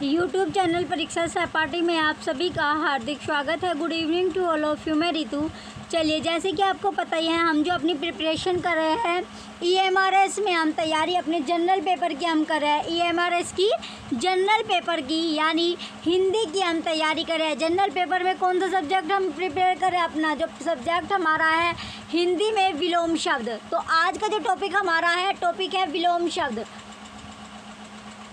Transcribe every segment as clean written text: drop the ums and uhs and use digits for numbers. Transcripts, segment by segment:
YouTube channel परीक्षा सहपाठी में आप सभी का हार्दिक स्वागत है। Good evening to all of you. मैं रितु। चलिए, जैसे कि आपको पता ही है, हम जो अपनी प्रिपरेशन कर रहे हैं EMRS में, हम तैयारी अपने जनरल पेपर की हम कर रहे हैं। EMRS की जनरल पेपर की यानी हिंदी की हम तैयारी कर रहे हैं। जनरल पेपर में कौन सा सब्जेक्ट हम प्रिपेयर कर रहे हैं? अपना जो सब्जेक्ट हमारा है हिंदी में विलोम शब्द। तो आज का जो टॉपिक हमारा है, टॉपिक है विलोम शब्द।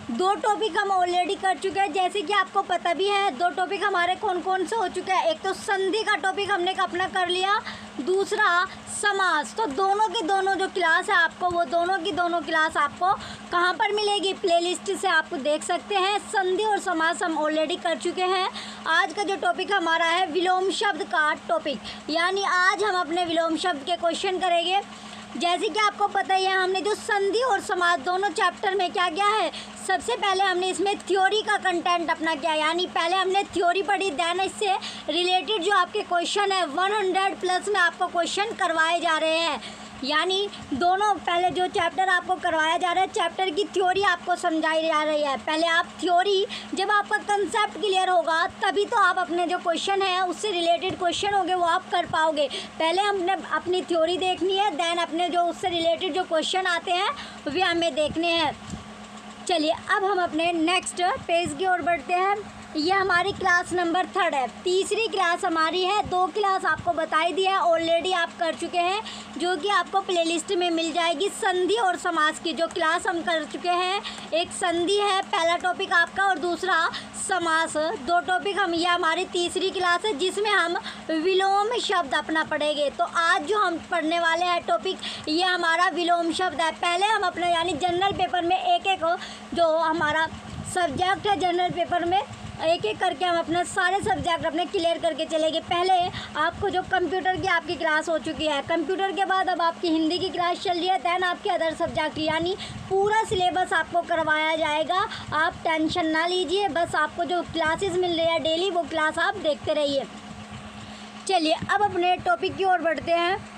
दो टॉपिक हम ऑलरेडी कर चुके हैं, जैसे कि आपको पता भी है। दो टॉपिक हमारे कौन कौन से हो चुके हैं? एक तो संधि का टॉपिक हमने अपना कर लिया, दूसरा समास। तो दोनों की दोनों जो क्लास है आपको, वो दोनों की दोनों क्लास आपको कहाँ पर मिलेगी? प्लेलिस्ट से आपको देख सकते हैं। संधि और समास हम ऑलरेडी कर चुके हैं। आज का जो टॉपिक हमारा है विलोम शब्द का टॉपिक, यानी आज हम अपने विलोम शब्द के क्वेश्चन करेंगे। जैसे कि आपको पता ही है, हमने जो संधि और समास दोनों चैप्टर में क्या किया है, सबसे पहले हमने इसमें थ्योरी का कंटेंट अपना किया, यानी पहले हमने थ्योरी पढ़ी, देन इससे रिलेटेड जो आपके क्वेश्चन है 100+ में आपको क्वेश्चन करवाए जा रहे हैं। यानी दोनों पहले जो चैप्टर आपको करवाया जा रहा है, चैप्टर की थ्योरी आपको समझाई जा रही है। पहले आप थ्योरी, जब आपका कंसेप्ट क्लियर होगा तभी तो आप अपने जो क्वेश्चन है उससे रिलेटेड क्वेश्चन होंगे वो आप कर पाओगे। पहले हमने अपनी थ्योरी देखनी है, देन अपने जो उससे रिलेटेड जो क्वेश्चन आते हैं वे हमें देखने हैं। चलिए, अब हम अपने नेक्स्ट पेज की ओर बढ़ते हैं। ये हमारी क्लास नंबर 3 है, तीसरी क्लास हमारी है। 2 क्लास आपको बताई दी है, ऑलरेडी आप कर चुके हैं, जो कि आपको प्लेलिस्ट में मिल जाएगी। संधि और समास की जो क्लास हम कर चुके हैं, एक संधि है पहला टॉपिक आपका, और दूसरा समास। 2 टॉपिक हम, ये हमारी तीसरी क्लास है जिसमें हम विलोम शब्द अपना पढ़ेंगे। तो आज जो हम पढ़ने वाले हैं टॉपिक, ये हमारा विलोम शब्द है। पहले हम अपने यानी जनरल पेपर में एक एक जो हमारा सब्जेक्ट है, जनरल पेपर में एक एक करके हम अपने सारे सब्जेक्ट अपने क्लियर करके चलेंगे। पहले आपको जो कंप्यूटर की आपकी क्लास हो चुकी है, कंप्यूटर के बाद अब आपकी हिंदी की क्लास चल रही है, दैन आपके अदर सब्जेक्ट, यानी पूरा सिलेबस आपको करवाया जाएगा। आप टेंशन ना लीजिए, बस आपको जो क्लासेस मिल रही है डेली, वो क्लास आप देखते रहिए। चलिए, अब अपने टॉपिक की ओर बढ़ते हैं।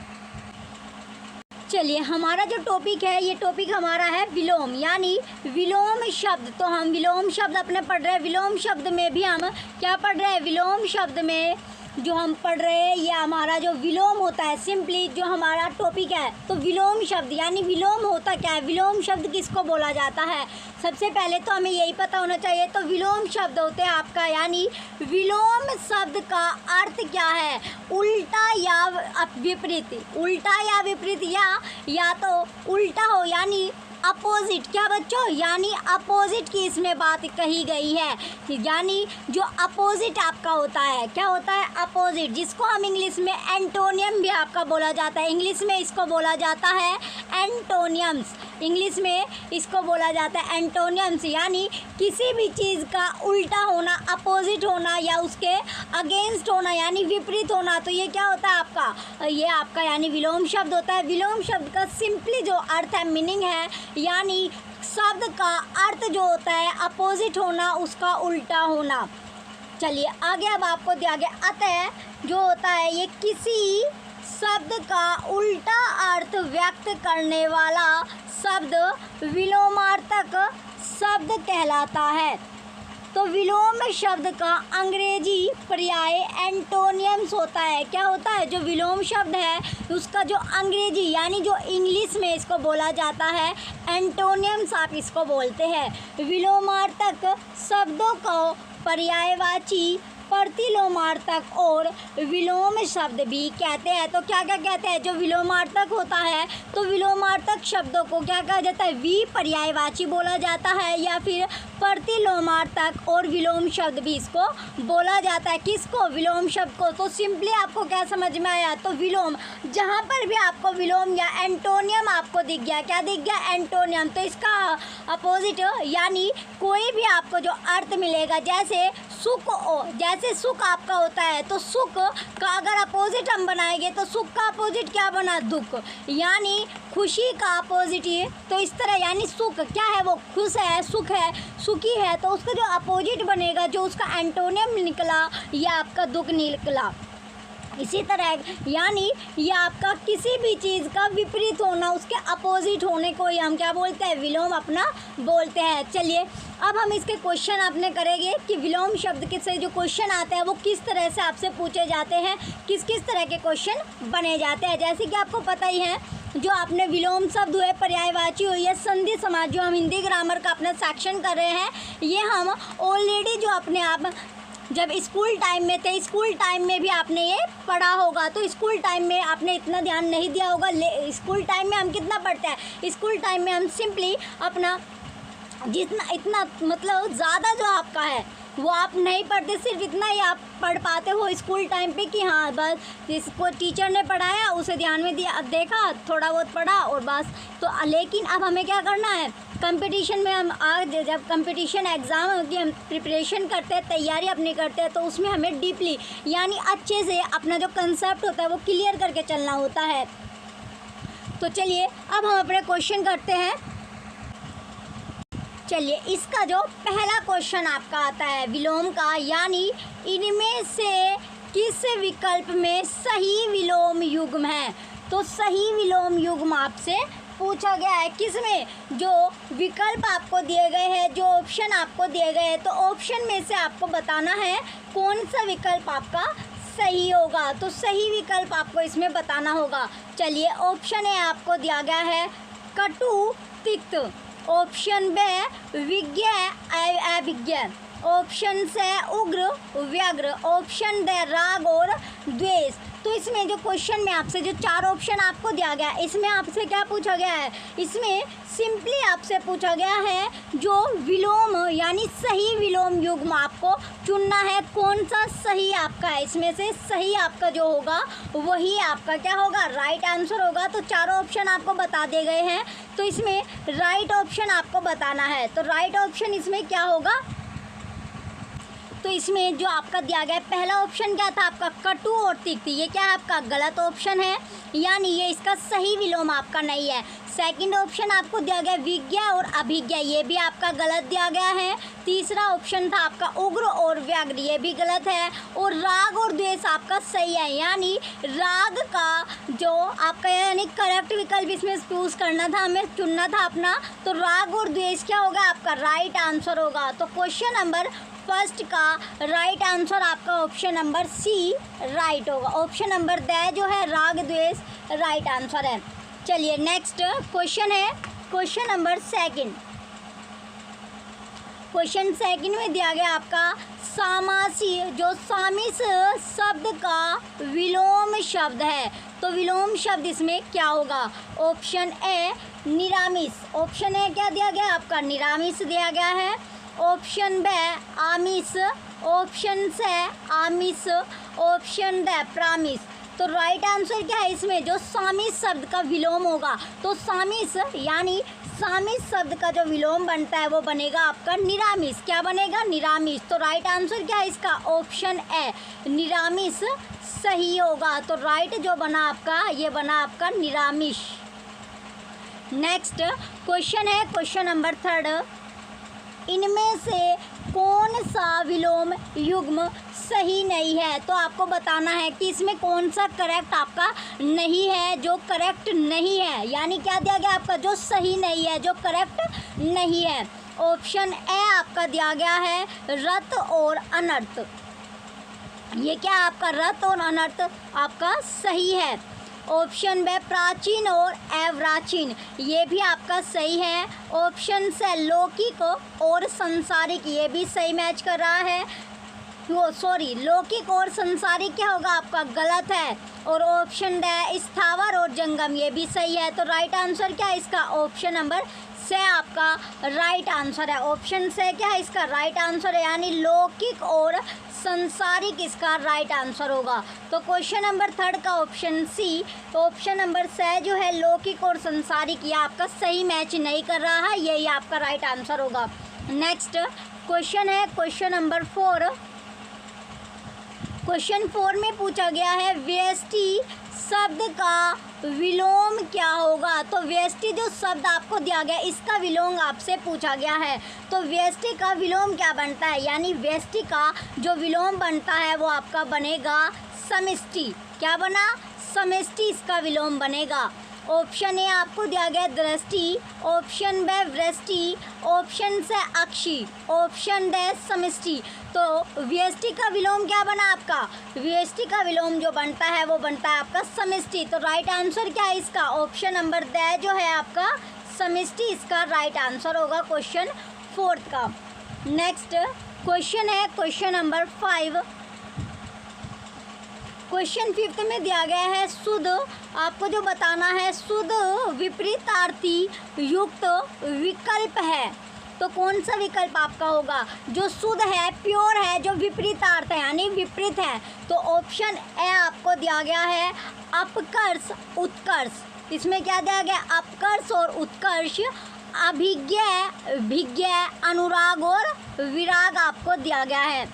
चलिए, हमारा जो टॉपिक है, ये टॉपिक हमारा है विलोम, यानी विलोम शब्द। तो हम विलोम शब्द अपने पढ़ रहे हैं। विलोम शब्द में भी हम क्या पढ़ रहे हैं? विलोम शब्द में जो हम पढ़ रहे हैं, ये हमारा जो विलोम होता है, सिंपली जो हमारा टॉपिक है, तो विलोम शब्द यानी विलोम होता क्या है? विलोम शब्द किसको बोला जाता है? सबसे पहले तो हमें यही पता होना चाहिए। तो विलोम शब्द होते हैं आपका, यानी विलोम शब्द का अर्थ क्या है? उल्टा या विपरीत। उल्टा या विपरीत, या तो उल्टा हो यानी अपोजिट। क्या बच्चों? यानी अपोजिट की इसमें बात कही गई है, यानी जो अपोजिट आपका होता है, क्या होता है? अपोजिट, जिसको हम इंग्लिश में एंटोनियम भी आपका बोला जाता है। इंग्लिश में इसको बोला जाता है एंटोनियम्स। इंग्लिश में इसको बोला जाता है एंटोनियम्स, यानी किसी भी चीज़ का उल्टा होना, अपोजिट होना या उसके अगेंस्ट होना, यानी विपरीत होना। तो ये क्या होता है आपका? ये आपका यानी विलोम शब्द होता है। विलोम शब्द का सिंपली जो अर्थ है, मीनिंग है, यानी शब्द का अर्थ जो होता है अपोजिट होना, उसका उल्टा होना। चलिए आगे, अब आपको दिया गया अतः जो होता है, ये किसी शब्द का उल्टा अर्थ व्यक्त करने वाला शब्द विलोमार्थक शब्द कहलाता है। तो विलोम शब्द का अंग्रेजी पर्याय एंटोनियम्स होता है। क्या होता है? जो विलोम शब्द है उसका जो अंग्रेजी यानी जो इंग्लिश में इसको बोला जाता है एंटोनियम्स, आप इसको बोलते हैं। विलोमार्थक शब्दों को पर्यायवाची, प्रतिलोमार्थक और विलोम शब्द भी कहते हैं। तो क्या क्या कहते हैं? जो विलोमार्थक होता है, तो विलोमार्थक शब्दों को क्या कहा जाता है? पर्यायवाची बोला जाता है, या फिर प्रतिलोमार्थक और विलोम शब्द भी इसको बोला जाता है। किसको? विलोम शब्द को। तो सिंपली आपको क्या समझ में आया? तो विलोम, जहाँ पर भी आपको विलोम या एंटोनियम आपको दिख गया, क्या दिख गया? एंटोनियम। तो इसका अपोजिट, यानी कोई भी आपको जो अर्थ मिलेगा, जैसे सुख, जैसे सुख आपका होता है, तो सुख का अगर अपोजिट हम बनाएंगे तो सुख का अपोजिट क्या बना? दुख। यानी खुशी का अपोजिट है, तो इस तरह, यानी सुख क्या है? वो खुश है, सुख है, सुखी है, तो उसका जो अपोजिट बनेगा, जो उसका एंटोनियम निकला, या आपका दुख निकला। इसी तरह यानी ये आपका किसी भी चीज़ का विपरीत होना, उसके अपोजिट होने को ही हम क्या बोलते हैं, विलोम अपना बोलते हैं। चलिए अब हम इसके क्वेश्चन आपने करेंगे कि विलोम शब्द के से जो क्वेश्चन आते हैं वो किस तरह से आपसे पूछे जाते हैं, किस किस तरह के क्वेश्चन बने जाते हैं। जैसे कि आपको पता ही है जो आपने विलोम शब्द हुए, पर्यायवाची हुई है, संधि समास, जो हम हिंदी ग्रामर का अपना सेक्शन कर रहे हैं, ये हम ऑलरेडी जो अपने आप जब स्कूल टाइम में थे, स्कूल टाइम में भी आपने ये पढ़ा होगा। तो स्कूल टाइम में आपने इतना ध्यान नहीं दिया होगा। स्कूल टाइम में हम कितना पढ़ते हैं, स्कूल टाइम में हम सिंपली अपना जितना इतना मतलब ज़्यादा जो आपका है वो आप नहीं पढ़ते, सिर्फ इतना ही आप पढ़ पाते हो स्कूल टाइम पे कि हाँ बस जिसको टीचर ने पढ़ाया उसे ध्यान में दिया, देखा, थोड़ा बहुत पढ़ा और बस। तो लेकिन अब हमें क्या करना है, कंपटीशन में हम आज जब कंपटीशन एग्ज़ाम की हम प्रिपरेशन करते हैं, तैयारी अपनी करते हैं, तो उसमें हमें डीपली यानी अच्छे से अपना जो कंसेप्ट होता है वो क्लियर करके चलना होता है। तो चलिए अब हम अपने क्वेश्चन करते हैं। चलिए इसका जो पहला क्वेश्चन आपका आता है विलोम का, यानी इनमें से किस विकल्प में सही विलोम युग्म है। तो सही विलोम युग्म आपसे पूछा गया है, किसमें, जो विकल्प आपको दिए गए हैं, जो ऑप्शन आपको दिए गए हैं, तो ऑप्शन में से आपको बताना है कौन सा विकल्प आपका सही होगा। तो सही विकल्प आपको इसमें बताना होगा। चलिए ऑप्शन ए आपको दिया गया है कटु तिक्त, ऑप्शन बी विज्ञ अभिज्ञ, ऑप्शन से उग्र व्यग्र, ऑप्शन द राग और द्वेष। तो इसमें जो क्वेश्चन में आपसे जो 4 ऑप्शन आपको दिया गया है, इसमें आपसे क्या पूछा गया है, इसमें सिंपली आपसे पूछा गया है जो विलोम यानी सही विलोम युग्म आपको चुनना है, कौन सा सही आपका है। इसमें से सही आपका जो होगा वही आपका क्या होगा, राइट आंसर होगा। तो 4 ऑप्शन आपको बता दिए गए हैं, तो इसमें राइट ऑप्शन आपको बताना है। तो राइट ऑप्शन इसमें क्या होगा, तो इसमें जो आपका दिया गया है पहला ऑप्शन क्या था आपका, कटु और तिक्त, ये क्या है आपका गलत ऑप्शन है, यानी ये इसका सही विलोम आपका नहीं है। सेकंड ऑप्शन आपको दिया गया विज्ञ और अभिज्ञ, ये भी आपका गलत दिया गया है। तीसरा ऑप्शन था आपका उग्र और व्यग्र, ये भी गलत है। और राग और द्वेष आपका सही है, यानी राग का जो आपका यानी करेक्ट विकल्प इसमें चूज करना था, हमें चुनना था अपना। तो राग और द्वेष क्या होगा आपका राइट आंसर होगा। तो क्वेश्चन नंबर फर्स्ट का राइट आंसर आपका ऑप्शन नंबर सी राइट होगा। ऑप्शन नंबर द जो है राग द्वेष राइट आंसर है। चलिए नेक्स्ट क्वेश्चन है question number second. Question second में दिया गया आपका सामासी, जो सामिस शब्द का विलोम शब्द है। तो विलोम शब्द इसमें क्या होगा, ऑप्शन ए निरामिस, ऑप्शन ए क्या दिया गया आपका निरामिस दिया गया है। ऑप्शन बी आमिष, ऑप्शन से आमिष, ऑप्शन द प्रामिस। तो राइट आंसर क्या है इसमें, जो सामिस शब्द का विलोम होगा। तो सामिस यानी सामिस शब्द का जो विलोम बनता है वो बनेगा आपका निरामिष। क्या बनेगा, निरामिष। तो राइट आंसर क्या है इसका, ऑप्शन ए निरामिष सही होगा। तो राइट जो बना आपका ये बना आपका निरामिष। नेक्स्ट क्वेश्चन है क्वेश्चन नंबर थर्ड, इनमें से कौन सा विलोम युग्म सही नहीं है। तो आपको बताना है कि इसमें कौन सा करेक्ट आपका नहीं है, जो करेक्ट नहीं है, यानी क्या दिया गया आपका जो सही नहीं है, जो करेक्ट नहीं है। ऑप्शन ए आपका दिया गया है रत और अनर्थ, ये क्या आपका रत और अनर्थ आपका सही है। ऑप्शन बी प्राचीन और अप्राचीन, ये भी आपका सही है। ऑप्शन से लौकिक और संसारिक, ये भी सही मैच कर रहा है। लौकिक और संसारिक क्या होगा आपका गलत है। और ऑप्शन डी स्थावर और जंगम, ये भी सही है। तो राइट आंसर क्या है इसका, ऑप्शन नंबर से आपका राइट आंसर है। ऑप्शन से क्या है इसका राइट आंसर है, यानी लौकिक और संसारिक इसका राइट आंसर होगा। तो क्वेश्चन नंबर थर्ड का ऑप्शन सी, ऑप्शन नंबर से जो है लौकिक और संसारिक, ये आपका सही मैच नहीं कर रहा है, यही आपका राइट आंसर होगा। नेक्स्ट क्वेश्चन है क्वेश्चन नंबर 4। क्वेश्चन 4 में पूछा गया है व्यष्टि शब्द का विलोम क्या होगा? तो व्यष्टि जो शब्द आपको दिया गया इसका विलोम आपसे पूछा गया है। तो व्यष्टि का विलोम क्या बनता है? यानी व्यष्टि का जो विलोम बनता है वो आपका बनेगा समष्टि। क्या बना? समष्टि इसका विलोम बनेगा। ऑप्शन ए आपको दिया गया दृष्टि, ऑप्शन बी वृष्टि, ऑप्शन से अक्षी, ऑप्शन डी समष्टि। तो व्यष्टि का विलोम क्या बना आपका? व्यष्टि का विलोम जो बनता है वो बनता है आपका समष्टि। तो राइट आंसर क्या है इसका? ऑप्शन नंबर डी जो है आपका समष्टि इसका राइट आंसर होगा क्वेश्चन 4 का। नेक्स्ट क्वेश्चन है क्वेश्चन नंबर 5। क्वेश्चन 5 में दिया गया है शुद्ध, आपको जो बताना है शुद्ध विपरीतार्थी युक्त विकल्प है। तो कौन सा विकल्प आपका होगा? जो शुद्ध है, प्योर है, जो विपरीतार्थ है यानी विपरीत है। तो ऑप्शन ए आपको दिया गया है अपकर्ष उत्कर्ष। इसमें क्या दिया गया? अपकर्ष और उत्कर्ष, अभिज्ञ, भिज्ञ, अनुराग और विराग आपको दिया गया है।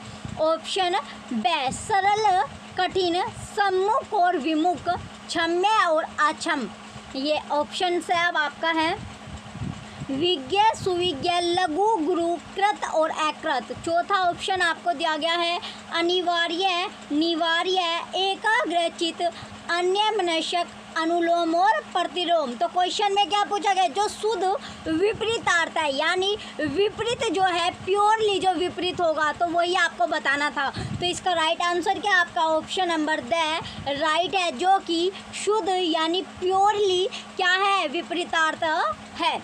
ऑप्शन बी सरल कठिन, सम्मुख और विमुख, क्षम्य और अक्षम। ये ऑप्शन से अब आपका है विज्ञ, सुविज्ञ, लघु, गुरु, कृत और अकृत। चौथा ऑप्शन आपको दिया गया है अनिवार्य, निवार्य, एकाग्रचित, अन्यमनस्क, अनुलोम और प्रतिलोम। तो क्वेश्चन में क्या पूछा गया? जो शुद्ध विपरीतार्थ है यानी विपरीत जो है, प्योरली जो विपरीत होगा तो वही आपको बताना था। तो इसका राइट आंसर क्या आपका? ऑप्शन नंबर डी राइट है, जो कि शुद्ध यानी प्योरली क्या है? विपरीतार्थ है।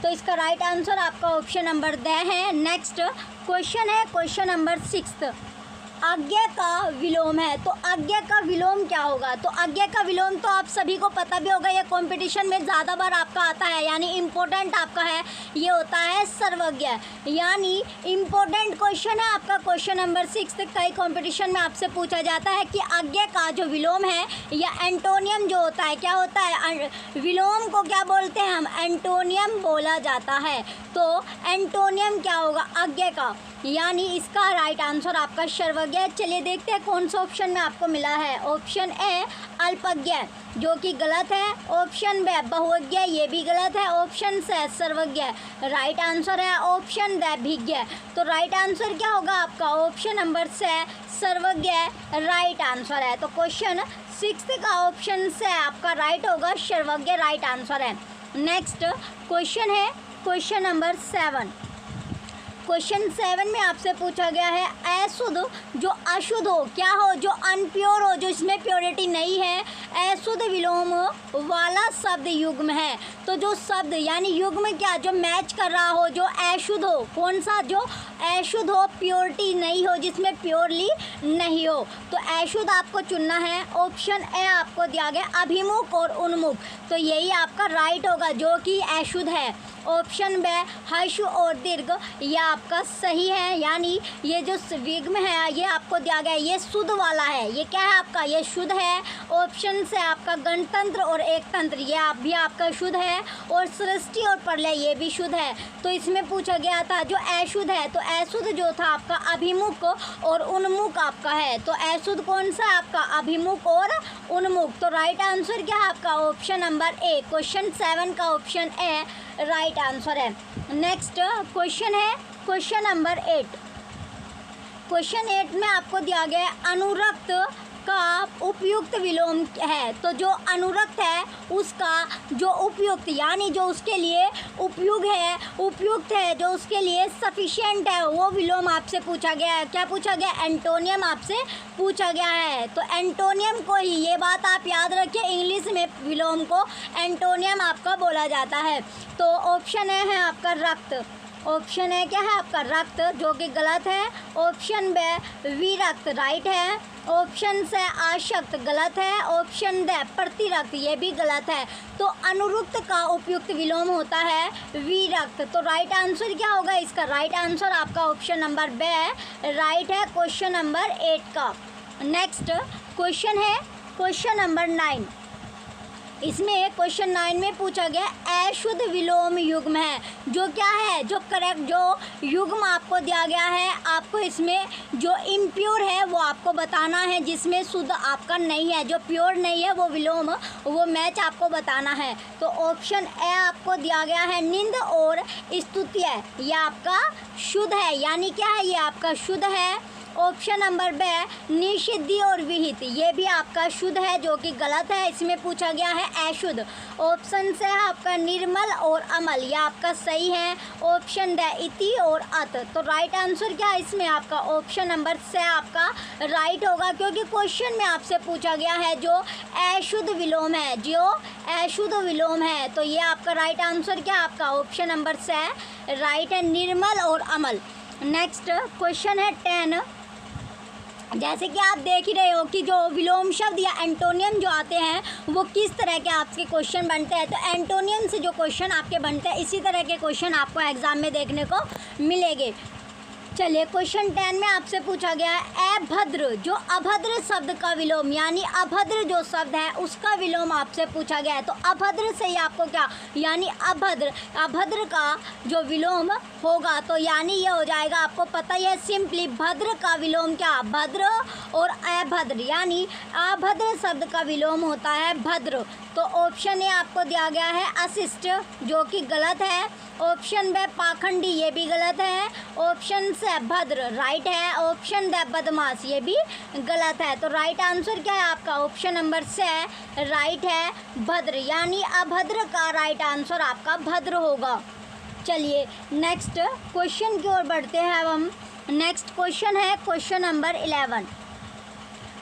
तो इसका राइट आंसर आपका ऑप्शन नंबर डी है। नेक्स्ट क्वेश्चन है क्वेश्चन नंबर 6। आज्ञा का विलोम है। तो आज्ञा का विलोम क्या होगा? तो आज्ञा का विलोम तो आप सभी को पता भी होगा, ये कंपटीशन में ज़्यादा बार आपका आता है यानी इम्पोर्टेंट आपका है, ये होता है सर्वज्ञ। यानी इम्पोर्टेंट क्वेश्चन है आपका क्वेश्चन नंबर 6। कई कंपटीशन में आपसे पूछा जाता है कि आज्ञा का जो विलोम है या एंटोनियम जो होता है, क्या होता है? विलोम को क्या बोलते हैं हम? एंटोनियम बोला जाता है। तो एंटोनियम क्या होगा आज्ञा का? यानी इसका राइट आंसर आपका सर्वज्ञ। चलिए देखते हैं कौन सा ऑप्शन में आपको मिला है। ऑप्शन ए अल्पज्ञ जो कि गलत है, ऑप्शन बी बहुज्ञ ये भी गलत है, ऑप्शन से सर्वज्ञ राइट आंसर है, ऑप्शन डी भिज्ञ। तो राइट आंसर क्या होगा आपका? ऑप्शन नंबर से सर्वज्ञ राइट आंसर है। तो क्वेश्चन 6 का ऑप्शन से आपका राइट होगा, सर्वज्ञ राइट आंसर है। नेक्स्ट क्वेश्चन है क्वेश्चन नंबर 7। क्वेश्चन 7 में आपसे पूछा गया है अशुद्ध जो अशुद्ध हो, क्या हो? जो अनप्योर हो, जो इसमें प्योरिटी नहीं है, अशुद्ध विलोम वाला शब्द युग्म है। तो जो शब्द यानी युग्म क्या? जो मैच कर रहा हो, जो अशुद्ध हो, कौन सा? जो अशुद्ध हो, प्योरिटी नहीं हो, जिसमें प्योरली नहीं हो। तो अशुद्ध आपको चुनना है। ऑप्शन ए आपको दिया गया अभिमुख और उन्मुख। तो यही आपका राइट होगा जो कि अशुद्ध है। ऑप्शन बी हर्ष और दीर्घ ये आपका सही है। यानी ये जो विग्म है ये आपको दिया गया है, ये शुद्ध वाला है। ये क्या है आपका? ये शुद्ध है। ऑप्शन से आपका गणतंत्र और एकतंत्र ये आप भी आपका शुद्ध है, और सृष्टि और प्रलय ये भी शुद्ध है। तो इसमें पूछा गया था जो अशुद्ध है, तो अशुद्ध जो था आपका अभिमुख और उन्मुख आपका है। तो अशुद्ध कौन सा है आपका? अभिमुख और उन्मुख। तो राइट आंसर क्या है आपका? ऑप्शन नंबर ए क्वेश्चन 7 का ऑप्शन ए राइट आंसर है। नेक्स्ट क्वेश्चन है क्वेश्चन नंबर 8। क्वेश्चन 8 में आपको दिया गया है अनुरक्त का उपयुक्त विलोम है। तो जो अनुरक्त है उसका जो उपयुक्त यानी जो उसके लिए उपयुक्त है, जो उसके लिए सफिशिएंट है, वो विलोम आपसे पूछा गया है। क्या पूछा गया? एंटोनियम आपसे पूछा गया है। तो एंटोनियम को ही, ये बात आप याद रखिए, इंग्लिश में विलोम को एंटोनियम आपका बोला जाता है। तो ऑप्शन है आपका रक्त। ऑप्शन है क्या है आपका? रक्त जो कि गलत है। ऑप्शन बी विरक्त राइट है। ऑप्शन से आशक्त गलत है। ऑप्शन डी प्रतिरक्त ये भी गलत है। तो अनुरुक्त का उपयुक्त विलोम होता है विरक्त। तो राइट आंसर क्या होगा इसका? राइट आंसर आपका ऑप्शन नंबर बी राइट है क्वेश्चन नंबर 8 का। नेक्स्ट क्वेश्चन है क्वेश्चन नंबर 9। इसमें क्वेश्चन 9 में पूछा गया अशुद्ध विलोम युग्म है, जो क्या है, जो करेक्ट जो युग्म आपको दिया गया है, आपको इसमें जो इम्प्योर है वो आपको बताना है, जिसमें शुद्ध आपका नहीं है, जो प्योर नहीं है वो विलोम वो मैच आपको बताना है। तो ऑप्शन ए आपको दिया गया है निंद और स्तुत्य, ये आपका शुद्ध है, यानी क्या है, ये आपका शुद्ध है। ऑप्शन नंबर बे निषिद्धि और विहित, ये भी आपका शुद्ध है, जो कि गलत है, इसमें पूछा गया है अशुद्ध। ऑप्शन से है आपका निर्मल और अमल, ये आपका सही है। ऑप्शन ड इति और अत, तो राइट आंसर क्या है इसमें आपका ऑप्शन नंबर से आपका राइट होगा, क्योंकि क्वेश्चन में आपसे पूछा गया है जो अशुद्ध विलोम है, जो अशुद्ध विलोम है, तो ये आपका राइट आंसर क्या आपका ऑप्शन नंबर से राइट है, निर्मल और अमल। नेक्स्ट क्वेश्चन है 10। जैसे कि आप देख ही रहे हो कि जो विलोम शब्द या एंटोनियम जो आते हैं वो किस तरह के आपके क्वेश्चन बनते हैं, तो एंटोनियम से जो क्वेश्चन आपके बनते हैं इसी तरह के क्वेश्चन आपको एग्जाम में देखने को मिलेंगे। चलिए क्वेश्चन 10 में आपसे पूछा गया है अभद्र, जो अभद्र शब्द का विलोम, यानी अभद्र जो शब्द है उसका विलोम आपसे पूछा गया है। तो अभद्र से ही आपको क्या, यानी अभद्र का जो विलोम होगा तो यानी ये हो जाएगा, आपको पता ही है सिंपली भद्र का विलोम क्या, भद्र और अभद्र, यानी अभद्र शब्द का विलोम होता है भद्र। तो ऑप्शन ए आपको दिया गया है अशिष्ट, जो कि गलत है। ऑप्शन बे पाखंडी, ये भी गलत है। ऑप्शन से भद्र राइट है। ऑप्शन द बदमाश, ये भी गलत है। तो राइट आंसर क्या है आपका ऑप्शन नंबर से राइट है भद्र, यानी अभद्र का राइट आंसर आपका भद्र होगा। चलिए नेक्स्ट क्वेश्चन की ओर बढ़ते हैं अब हम। नेक्स्ट क्वेश्चन है क्वेश्चन नंबर 11।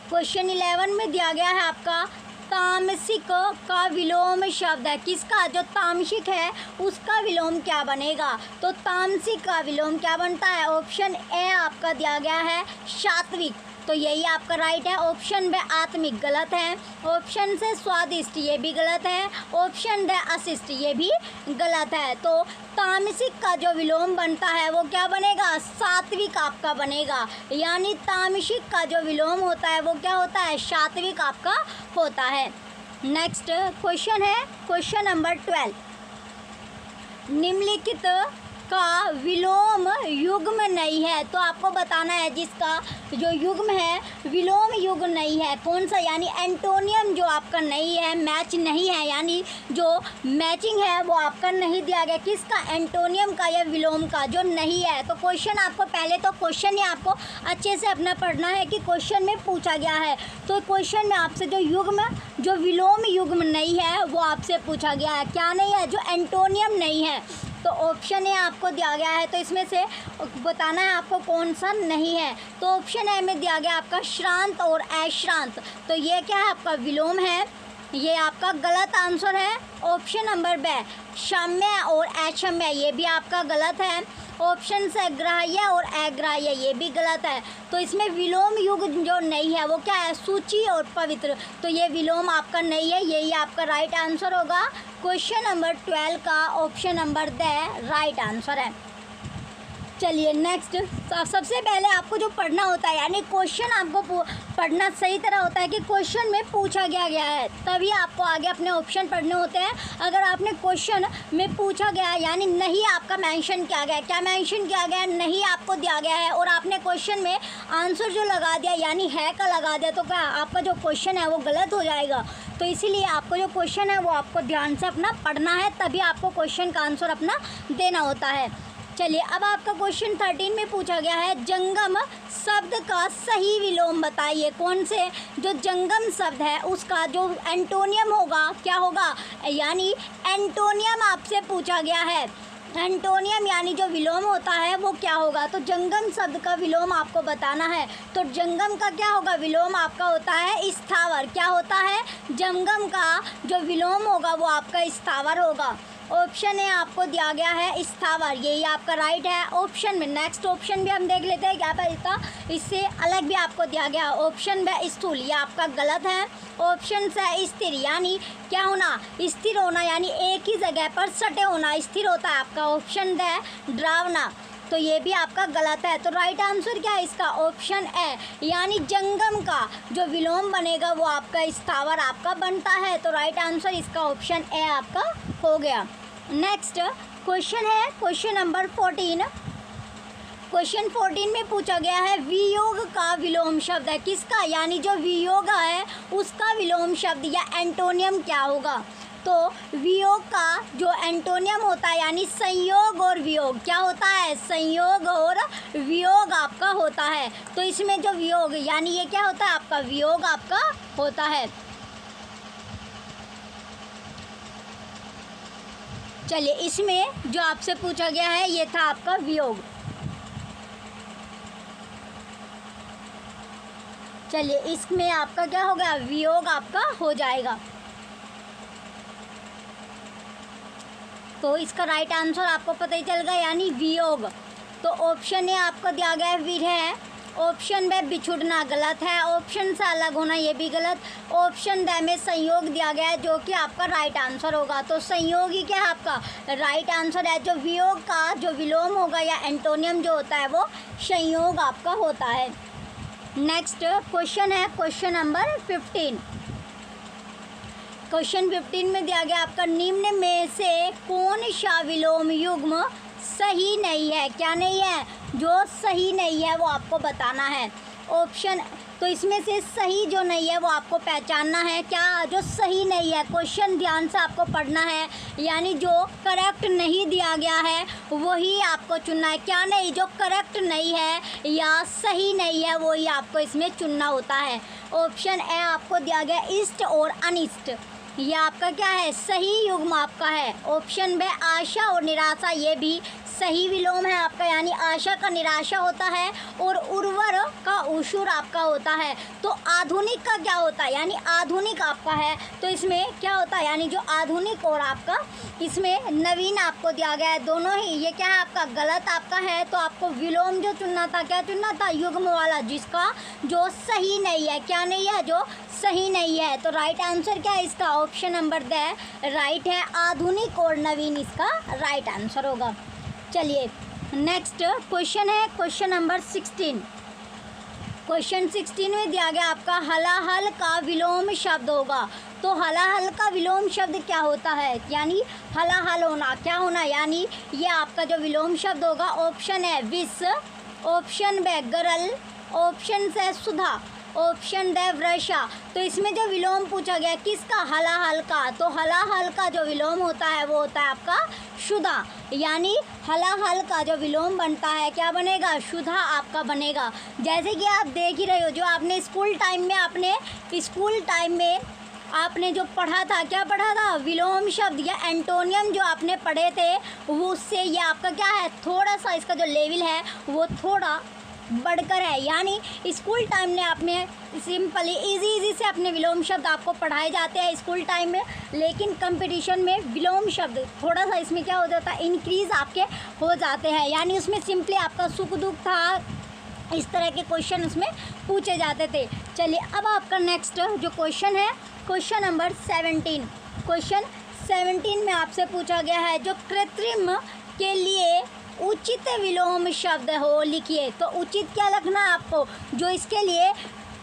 क्वेश्चन 11 में दिया गया है आपका तामसिक का विलोम शब्द है, किसका, जो तामसिक है उसका विलोम क्या बनेगा। तो तामसिक का विलोम क्या बनता है, ऑप्शन ए आपका दिया गया है सात्विक, तो यही आपका राइट है। ऑप्शन बे आत्मिक गलत है। ऑप्शन से स्वादिष्ट, ये भी गलत है। ऑप्शन ड अशिष्ट, ये भी गलत है। तो तामसिक का जो विलोम बनता है वो क्या बनेगा, सात्विक आपका बनेगा, यानी तामसिक का जो विलोम होता है वो क्या होता है, सात्विक आपका होता है। नेक्स्ट क्वेश्चन है क्वेश्चन नंबर 12। निम्नलिखित का विलोम युग्म नहीं है, तो आपको बताना है जिसका जो युग्म है विलोम युग्म नहीं है कौन सा, यानी एंटोनियम जो आपका नहीं है, मैच नहीं है, यानी जो मैचिंग है वो आपका नहीं दिया गया, किसका, एंटोनियम का या विलोम का जो नहीं है। तो क्वेश्चन आपको पहले तो क्वेश्चन ही आपको अच्छे से अपना पढ़ना है कि क्वेश्चन में पूछा गया है। तो क्वेश्चन में आपसे जो युग्म जो विलोम युग्म नहीं है वो आपसे पूछा गया है, क्या नहीं है, जो एंटोनियम नहीं है। तो ऑप्शन ए आपको दिया गया है, तो इसमें से बताना है आपको कौन सा नहीं है। तो ऑप्शन ए में दिया गया आपका श्रांत और अश्रांत, तो ये क्या है आपका विलोम है, ये आपका गलत आंसर है। ऑप्शन नंबर बे क्षम्य और अक्षम्य, ये भी आपका गलत है। ऑप्शन से ग्राह्य और अग्राह्य, ये भी गलत है। तो इसमें विलोम युग जो नहीं है वो क्या है, सूची और पवित्र, तो ये विलोम आपका नहीं है, यही आपका राइट आंसर होगा। क्वेश्चन नंबर 12 का option number the right answer है। चलिए नेक्स्ट, सबसे पहले आपको जो पढ़ना होता है, यानी क्वेश्चन आपको पढ़ना सही तरह होता है कि क्वेश्चन में पूछा गया है, तभी आपको आगे अपने ऑप्शन पढ़ने होते हैं। अगर आपने क्वेश्चन में पूछा गया है यानी नहीं आपका मेंशन किया गया, क्या मेंशन किया गया, नहीं आपको दिया गया है, और आपने क्वेश्चन में आंसर जो लगा दिया यानी है का लगा दिया, तो क्या आपका जो क्वेश्चन है वो गलत हो जाएगा। तो इसीलिए आपको जो क्वेश्चन है वो आपको ध्यान से अपना पढ़ना है, तभी आपको क्वेश्चन का आंसर अपना देना होता है। चलिए अब आपका क्वेश्चन 13 में पूछा गया है जंगम शब्द का सही विलोम बताइए, कौन से जो जंगम शब्द है उसका जो एंटोनियम होगा क्या होगा, यानी एंटोनियम आपसे पूछा गया है। एंटोनियम यानी जो विलोम होता है वो क्या होगा, तो जंगम शब्द का विलोम आपको बताना है। तो जंगम का क्या होगा, विलोम आपका होता है स्थावर, क्या होता है, जंगम का जो विलोम होगा वो आपका स्थावर होगा। ऑप्शन ए आपको दिया गया है स्थावर, यही आपका राइट है। ऑप्शन में नेक्स्ट ऑप्शन भी हम देख लेते हैं क्या था, इससे अलग भी आपको दिया गया ऑप्शन बे स्थूल, ये आपका गलत है। ऑप्शन से स्थिर, यानी क्या होना, स्थिर होना, यानी एक ही जगह पर सटे होना स्थिर होता है आपका। ऑप्शन द डरावना। तो ये भी आपका गलत है। तो राइट आंसर क्या है इसका? ऑप्शन ए, यानी जंगम का जो विलोम बनेगा वो आपका स्थावर आपका बनता है। तो राइट आंसर इसका ऑप्शन ए आपका हो गया। नेक्स्ट क्वेश्चन है क्वेश्चन नंबर 14। क्वेश्चन 14 में पूछा गया है वियोग का विलोम शब्द है किसका, यानी जो वियोग है उसका विलोम शब्द या एंटोनियम क्या होगा। तो वियोग का जो एंटोनियम होता है यानी संयोग और वियोग क्या होता है? संयोग और वियोग आपका होता है। तो इसमें जो वियोग यानी ये क्या होता है आपका? वियोग आपका होता है। चलिए इसमें जो आपसे पूछा गया है ये था आपका वियोग। चलिए इसमें आपका क्या हो गया? वियोग आपका हो जाएगा। तो इसका राइट आंसर आपको पता ही चल गया यानी वियोग। तो ऑप्शन ए आपको दिया गया है विरह, ऑप्शन बी बिछुड़ना गलत है, ऑप्शन से अलग होना ये भी गलत, ऑप्शन डी में संयोग दिया गया है जो कि आपका राइट आंसर होगा। तो संयोग ही क्या है आपका राइट आंसर है। जो वियोग का जो विलोम होगा या एंटोनियम जो होता है वो संयोग आपका होता है। नेक्स्ट क्वेश्चन है क्वेश्चन नंबर 15। क्वेश्चन 15 में दिया गया आपका निम्न में से कौन सा विलोम युग्म सही नहीं है? क्या नहीं है? जो सही नहीं है वो आपको बताना है। ऑप्शन तो इसमें से सही जो नहीं है वो आपको पहचानना है। क्या जो सही नहीं है, क्वेश्चन ध्यान से आपको पढ़ना है, यानी जो करेक्ट नहीं दिया गया है वही आपको चुनना है। क्या नहीं? जो करेक्ट नहीं है या सही नहीं है वही आपको इसमें चुनना होता है। ऑप्शन ए आपको दिया गया इष्ट और अनिष्ट, ये आपका क्या है? सही युग्म आपका है। ऑप्शन बी आशा और निराशा, ये भी सही विलोम है आपका, यानी आशा का निराशा होता है और उर्वर का उशुर आपका होता है। तो आधुनिक का क्या होता है? यानी आधुनिक आपका है। तो इसमें क्या होता है? यानी जो आधुनिक और आपका इसमें नवीन आपको दिया गया है, दोनों ही ये क्या है आपका गलत आपका है। तो आपको विलोम जो चुनना था, क्या चुनना था? युग्म वाला, जिसका जो सही नहीं है। क्या नहीं है? जो सही नहीं है। तो राइट आंसर क्या है इसका? ऑप्शन नंबर द राइट है, आधुनिक और नवीन इसका राइट आंसर होगा। चलिए नेक्स्ट क्वेश्चन है क्वेश्चन नंबर 16। क्वेश्चन 16 में दिया गया आपका हलाहल का विलोम शब्द होगा। तो हलाहल का विलोम शब्द क्या होता है? यानी हलाहल होना, क्या होना, यानी ये आपका जो विलोम शब्द होगा ऑप्शन है विष, ऑप्शन बी गरल, ऑप्शन से सुधा, ऑप्शन डी वृषा। तो इसमें जो विलोम पूछा गया किसका? हलाहल का। तो हलाहल का जो विलोम होता है वो होता है आपका शुदा, यानी हलाहल का जो विलोम बनता है क्या बनेगा? शुदा आपका बनेगा। जैसे कि आप देख ही रहे हो, जो आपने स्कूल टाइम में आपने जो पढ़ा था, क्या पढ़ा था? विलोम शब्द या एंटोनियम जो आपने पढ़े थे वो उससे ये आपका क्या है? थोड़ा सा इसका जो लेवल है वो थोड़ा बढ़कर है। यानी स्कूल टाइम में आपने सिंपली इजी से अपने विलोम शब्द आपको पढ़ाए जाते हैं स्कूल टाइम में, लेकिन कंपटीशन में विलोम शब्द थोड़ा सा इसमें क्या हो जाता है? इंक्रीज़ आपके हो जाते हैं। यानी उसमें सिंपली आपका सुख दुख था, इस तरह के क्वेश्चन उसमें पूछे जाते थे। चलिए अब आपका नेक्स्ट जो क्वेश्चन है क्वेश्चन नंबर 17। क्वेश्चन 17 में आपसे पूछा गया है जो कृत्रिम के लिए उचित विलोम शब्द हो लिखिए। तो उचित क्या लिखना है आपको? जो इसके लिए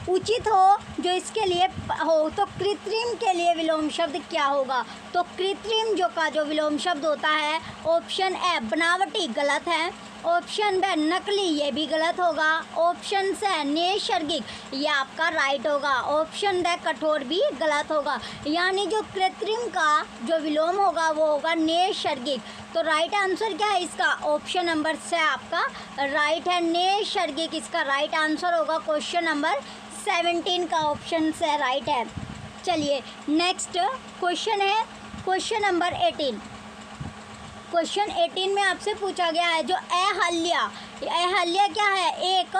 उचित हो, जो इसके लिए हो। तो कृत्रिम के लिए विलोम शब्द क्या होगा? तो कृत्रिम जो विलोम शब्द होता है ऑप्शन ए बनावटी गलत है, ऑप्शन बी नकली ये भी गलत होगा, ऑप्शन से नैसर्गिक ये आपका राइट होगा, ऑप्शन डी कठोर भी गलत होगा। यानी जो कृत्रिम का जो विलोम होगा वो होगा नैसर्गिक। तो राइट आंसर क्या है इसका? ऑप्शन नंबर से आपका राइट है, नैसर्गिक इसका राइट आंसर होगा। क्वेश्चन नंबर 17 का ऑप्शन से राइट है। चलिए नेक्स्ट क्वेश्चन है क्वेश्चन नंबर 18। क्वेश्चन 18 में आपसे पूछा गया है जो अहल्या क्या है? एक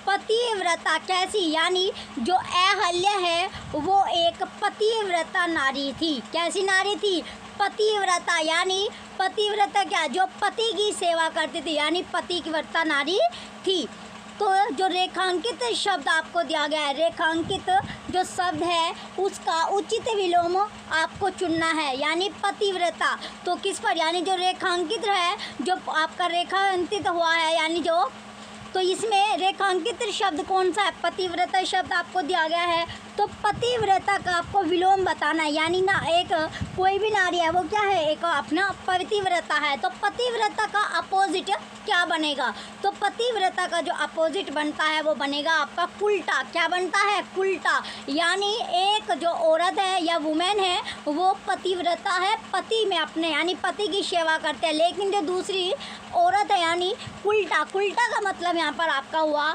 पतिव्रता, कैसी? यानी जो अहल्या है वो एक पतिव्रता नारी थी। कैसी नारी थी? पतिव्रता, यानी पतिव्रता क्या? जो पति की सेवा करती थी, यानी पतिव्रता नारी थी। तो जो रेखांकित शब्द आपको दिया गया है, रेखांकित जो शब्द है उसका उचित विलोम आपको चुनना है, यानी पतिव्रता। तो किस पर, यानी जो रेखांकित है, जो आपका रेखांकित हुआ है, यानी जो, तो इसमें रेखांकित शब्द कौन सा है, पतिव्रता शब्द आपको दिया गया है। तो पतिव्रता का आपको विलोम बताना है, यानी ना एक कोई भी नारी है वो क्या है, एक अपना पतिव्रता है। तो पतिव्रता का अपोजिट क्या बनेगा, तो पतिव्रता का जो अपोजिट बनता है वो बनेगा आपका कुल्टा। क्या बनता है, कुल्टा। यानी एक जो औरत है या वुमेन है वो पतिव्रता है, पति में अपने यानी पति की सेवा करते हैं, लेकिन जो दूसरी औरत है यानी कुल्टा। कुल्टा का मतलब यहाँ पर आपका हुआ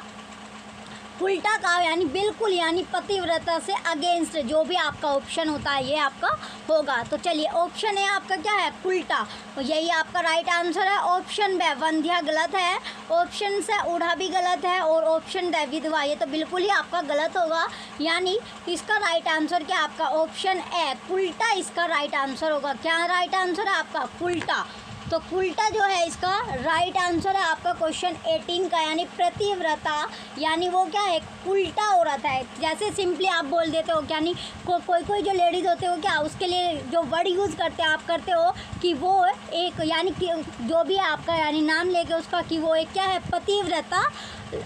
उल्टा का, यानी बिल्कुल, यानी पतिव्रता से अगेंस्ट जो भी आपका ऑप्शन होता है ये आपका होगा। तो चलिए ऑप्शन है आपका क्या है, उल्टा, तो यही आपका राइट आंसर है। ऑप्शन बे वंध्या गलत है, ऑप्शन से ऊढ़ा भी गलत है, और ऑप्शन ड विधवा ये तो बिल्कुल ही आपका गलत होगा। यानी इसका राइट आंसर क्या आपका ऑप्शन ए उल्टा इसका राइट आंसर होगा। क्या राइट आंसर है आपका, उल्टा। तो उल्टा जो है इसका राइट आंसर है आपका क्वेश्चन 18 का, यानी प्रतिव्रता, यानी वो क्या है, उल्टा औरत है। जैसे सिंपली आप बोल देते हो, यानी कोई जो लेडीज़ होते हो क्या, उसके लिए जो वर्ड यूज़ करते हैं आप करते हो कि वो एक, यानी कि जो भी आपका यानी नाम लेके उसका कि वो एक क्या है, पतिव्रता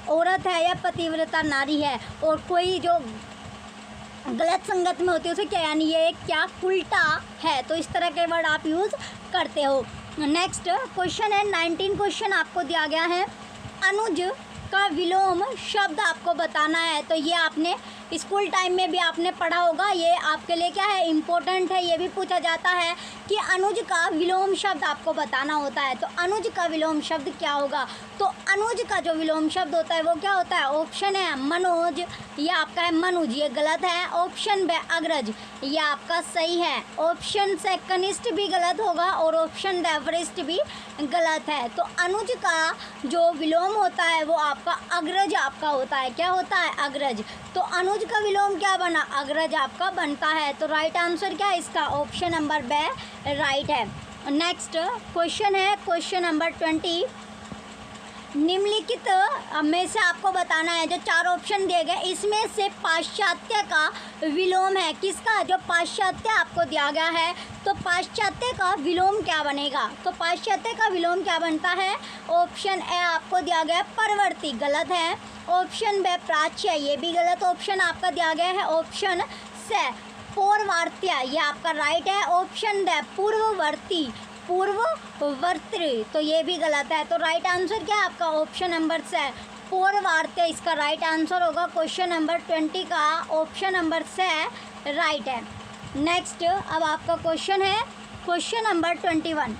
औरत है या पतिव्रता नारी है। और कोई जो गलत संगत में होती है उसे क्या, यानी ये क्या उल्टा है। तो इस तरह के वर्ड आप यूज़ करते हो। नेक्स्ट क्वेश्चन है 19 क्वेश्चन आपको दिया गया है, अनुज का विलोम शब्द आपको बताना है। तो ये आपने स्कूल टाइम में भी आपने पढ़ा होगा, ये आपके लिए क्या है, इम्पोर्टेंट है। ये भी पूछा जाता है कि अनुज का विलोम शब्द आपको बताना होता है। तो अनुज का विलोम शब्द क्या होगा, तो अनुज का जो विलोम शब्द होता है वो क्या होता है, ऑप्शन है मनोज, ये आपका है मनुज, ये गलत है। ऑप्शन बे अग्रज, ये आपका सही है। ऑप्शन से कनिष्ठ भी गलत होगा, और ऑप्शन द वरिष्ठ भी गलत है। तो अनुज का जो विलोम होता है वो आपका अग्रज आपका होता है। क्या होता है, अग्रज। तो अनुज का विलोम क्या बना, अग्रज आपका बनता है। तो राइट आंसर क्या है इसका, ऑप्शन नंबर बे राइट है। नेक्स्ट क्वेश्चन है क्वेश्चन नंबर 20, निम्नलिखित में से आपको बताना है, जो 4 ऑप्शन दिए गए इसमें से पाश्चात्य का विलोम है किसका, जो पाश्चात्य आपको दिया गया है। तो पाश्चात्य का विलोम क्या बनेगा, तो पाश्चात्य का विलोम क्या बनता है, ऑप्शन ए आपको दिया गया है परवर्ती, गलत है। ऑप्शन बे प्राच्य, ये भी गलत ऑप्शन आपका दिया गया है। ऑप्शन से पौर्वात्य, ये आपका राइट है। ऑप्शन ड पूर्ववर्ती, पूर्ववर्ती, तो ये भी गलत है। तो राइट आंसर क्या है आपका, ऑप्शन नंबर से पौर्वात्य इसका राइट आंसर होगा। क्वेश्चन नंबर 20 का ऑप्शन नंबर से राइट है। नेक्स्ट अब आपका क्वेश्चन है क्वेश्चन नंबर 21।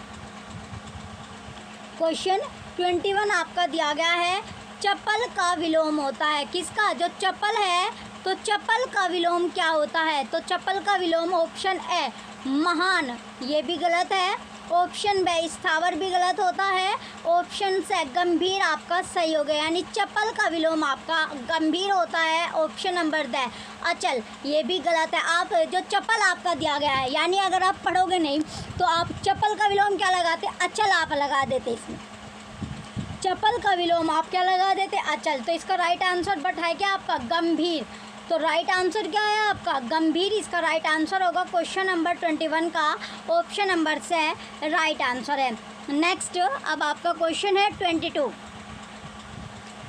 क्वेश्चन 21 आपका दिया गया है, चप्पल का विलोम होता है किसका, जो चप्पल है तो चप्पल का विलोम क्या होता है। तो चप्पल का विलोम ऑप्शन ए महान, ये भी गलत है। ऑप्शन बे स्थावर भी गलत होता है। ऑप्शन से गंभीर आपका सही हो गया, यानी चप्पल का विलोम आपका गंभीर होता है। ऑप्शन नंबर द अचल, ये भी गलत है। आप जो चप्पल आपका दिया गया है, यानी अगर आप पढ़ोगे नहीं तो आप चप्पल का विलोम क्या लगाते, अचल आप लगा देते, इसमें चप्पल का विलोम आप क्या लगा देते, अचल। तो इसका राइट आंसर बट है क्या आपका, गंभीर। तो राइट आंसर क्या है आपका, गंभीर इसका राइट आंसर होगा। क्वेश्चन नंबर 21 का ऑप्शन नंबर से राइट आंसर है। नेक्स्ट अब आपका क्वेश्चन है 22,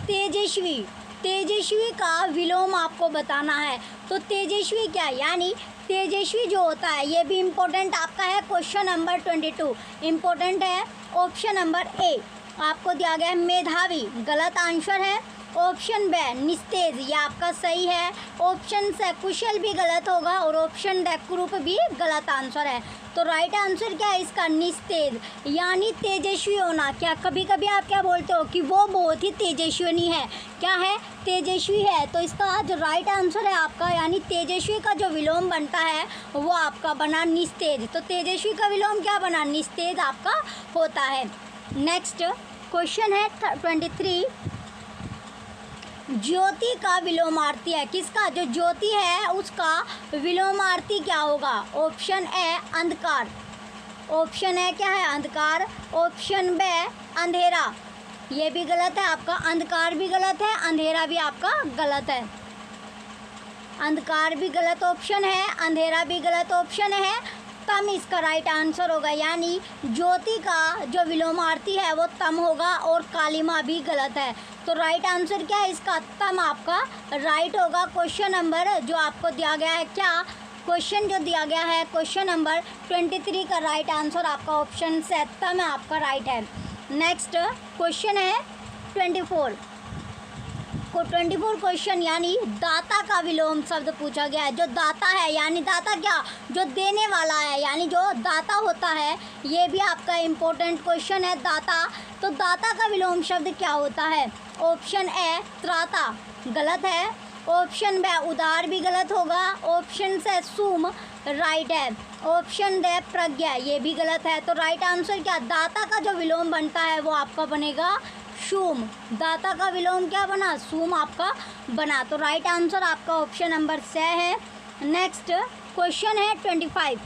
तेजस्वी, तेजस्वी का विलोम आपको बताना है। तो तेजस्वी क्या, यानी तेजस्वी जो होता है ये भी इम्पोर्टेंट आपका है। क्वेश्चन नंबर 22 इम्पोर्टेंट है। ऑप्शन नंबर ए आपको दिया गया है मेधावी, गलत आंसर है। ऑप्शन बे निस्तेज, ये आपका सही है। ऑप्शन से कुशल भी गलत होगा, और ऑप्शन ड कुरूप भी गलत आंसर है। तो राइट आंसर क्या है इसका, निस्तेज, यानी तेजस्वी होना। क्या कभी कभी आप क्या बोलते हो कि वो बहुत ही तेजस्विनी है, क्या है, तेजस्वी है। तो इसका जो राइट आंसर है आपका, यानी तेजस्वी का जो विलोम बनता है वो आपका बना निस्तेज। तो तेजस्वी का विलोम क्या बना, निस्तेज आपका होता है। नेक्स्ट क्वेश्चन है 23, ज्योति का विलोमार्थी है किसका, जो ज्योति है उसका विलोमार्थी क्या होगा। ऑप्शन ए अंधकार, ऑप्शन ए क्या है, अंधकार। ऑप्शन बे अंधेरा, ये भी गलत है आपका। अंधकार भी गलत है, अंधेरा भी आपका गलत है। अंधकार भी गलत ऑप्शन है, अंधेरा भी गलत ऑप्शन है। तम इसका राइट आंसर होगा, यानी ज्योति का जो विलोमार्थी है वो तम होगा, और कालिमा भी गलत है। तो राइट आंसर क्या है इसका? तम आपका राइट होगा। क्वेश्चन नंबर जो आपको दिया गया है, क्या क्वेश्चन जो दिया गया है, क्वेश्चन नंबर 23 का राइट आंसर आपका ऑप्शन से तम आपका राइट है। नेक्स्ट क्वेश्चन है 24 को 24 क्वेश्चन, यानी दाता का विलोम शब्द पूछा गया है। जो दाता है, यानी दाता क्या? जो देने वाला है, यानी जो दाता होता है। ये भी आपका इम्पोर्टेंट क्वेश्चन है, दाता। तो दाता का विलोम शब्द क्या होता है? ऑप्शन ए त्राता गलत है, ऑप्शन बी उदार भी गलत होगा, ऑप्शन से सूम राइट है, ऑप्शन दे प्रज्ञा ये भी गलत है। तो राइट आंसर क्या? दाता का जो विलोम बनता है वो आपका बनेगा शूम। दाता का विलोम क्या बना? सूम आपका बना। तो राइट आंसर आपका ऑप्शन नंबर से है। नेक्स्ट क्वेश्चन है 25।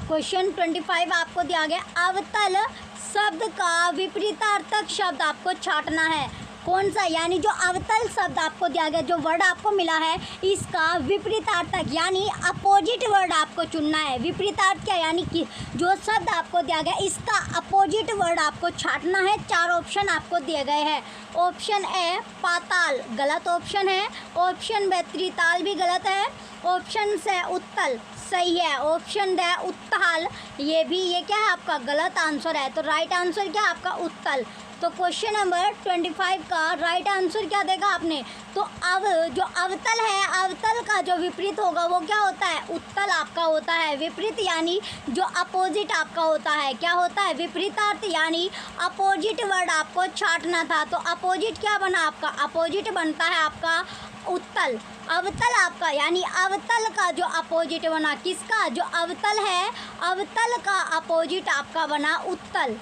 क्वेश्चन 25 आपको दिया गया, अवतल शब्द का विपरीतार्थक शब्द आपको छांटना है। कौन सा? यानी जो अवतल शब्द आपको दिया गया, जो वर्ड आपको मिला है, इसका विपरीतार्थक यानी अपोजिट वर्ड आपको चुनना है। विपरीतार्थ क्या? यानी कि जो शब्द आपको दिया गया इसका अपोजिट वर्ड आपको छांटना है। 4 ऑप्शन आपको दिए गए हैं। ऑप्शन ए पाताल गलत ऑप्शन है, ऑप्शन बी त्रिताल भी गलत है, ऑप्शन से उत्तल सही है, ऑप्शन ड उत्ताल ये क्या है आपका गलत आंसर है। तो राइट आंसर क्या आपका? उत्तल। तो क्वेश्चन नंबर 25 का राइट आंसर क्या देगा आपने? तो अब जो अवतल है, अवतल का जो विपरीत होगा वो क्या होता है? उत्तल आपका होता है। विपरीत यानी जो अपोजिट आपका होता है, क्या होता है? विपरीतार्थ यानी अपोजिट वर्ड आपको छांटना था। तो अपोजिट क्या बना आपका? अपोजिट बनता है आपका उत्तल। अवतल आपका यानी अवतल का जो अपोजिट बना, किसका? जो अवतल है, अवतल का अपोजिट आपका बना उत्तल।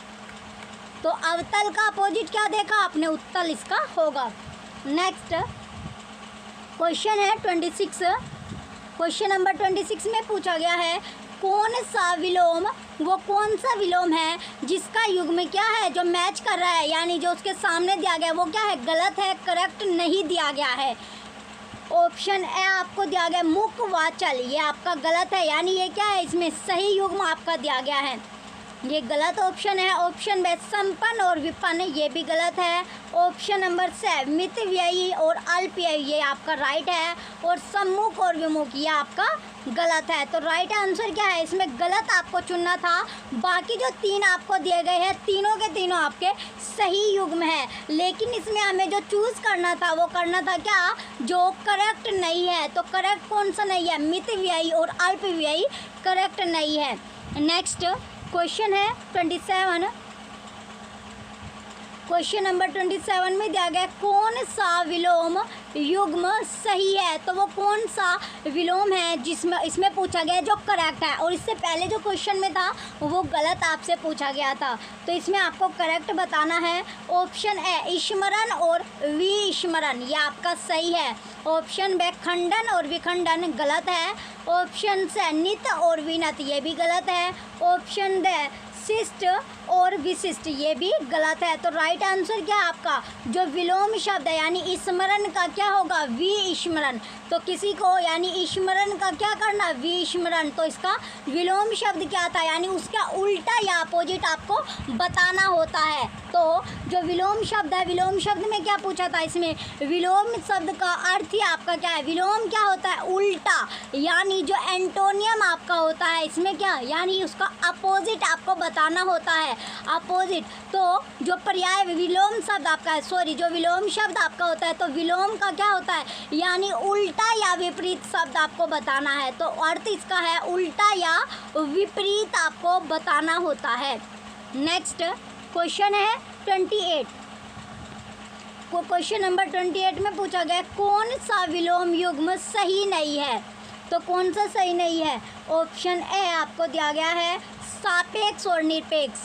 तो अवतल का अपोजिट क्या देखा आपने? उत्तल इसका होगा। नेक्स्ट क्वेश्चन है 26। क्वेश्चन नंबर 26 में पूछा गया है, कौन सा विलोम वो कौन सा विलोम है जिसका युग्म क्या है जो मैच कर रहा है, यानी जो उसके सामने दिया गया है वो क्या है? गलत है, करेक्ट नहीं दिया गया है। ऑप्शन ए आपको दिया गया मुखवाचल, ये आपका गलत है, यानी ये क्या है? इसमें सही युग्म आपका दिया गया है, ये गलत ऑप्शन है। ऑप्शन बी संपन्न और विपन्न ये भी गलत है। ऑप्शन नंबर से मितव्ययी और अल्पव्ययी ये आपका राइट है, और सम्मुख और विमुख ये आपका गलत है। तो राइट आंसर क्या है? इसमें गलत आपको चुनना था। बाकी जो 3 आपको दिए गए हैं तीनों के तीनों आपके सही युग्म है, लेकिन इसमें हमें जो चूज़ करना था वो करना था क्या? जो करेक्ट नहीं है। तो करेक्ट कौन सा नहीं है? मितव्ययी और अल्पव्ययी करेक्ट नहीं है। नेक्स्ट क्वेश्चन है 27। क्वेश्चन नंबर 27 में दिया गया, कौन सा विलोम युग्म सही है? तो वो कौन सा विलोम है जिसमें इसमें पूछा गया जो करेक्ट है, और इससे पहले जो क्वेश्चन में था वो गलत आपसे पूछा गया था। तो इसमें आपको करेक्ट बताना है। ऑप्शन ए स्मरण और विस्मरण ये आपका सही है। ऑप्शन बी खंडन और विखंडन गलत है। ऑप्शन से नित और विनत ये भी गलत है। ऑप्शन डी शिष्ट और विशिष्ट ये भी गलत है। तो राइट आंसर क्या है आपका? जो विलोम शब्द है यानी स्मरण का क्या होगा? विस्मरण। तो किसी को यानी स्मरण का क्या करना? विस्मरण। तो इसका विलोम शब्द क्या था? यानी उसका उल्टा या अपोजिट आपको बताना होता है। तो जो विलोम शब्द है, विलोम शब्द में क्या पूछा था? इसमें विलोम शब्द का अर्थ ही आपका क्या है? विलोम क्या होता है? उल्टा, यानी जो एंटोनियम आपका होता है इसमें क्या, यानी उसका अपोजिट आपको बताना होता है, अपोजिट। तो जो पर्याय विलोम शब्द आपका है, सॉरी जो विलोम शब्द आपका होता है, तो विलोम का क्या होता है? यानी उल्टा या विपरीत शब्द आपको बताना है। तो अर्थ इसका है उल्टा या विपरीत आपको बताना होता है। नेक्स्ट क्वेश्चन है 28। क्वेश्चन नंबर 28 में पूछा गया, कौन सा विलोम युग्म सही नहीं है? तो कौन सा सही नहीं है? ऑप्शन ए आपको दिया गया है सापेक्ष और निरपेक्ष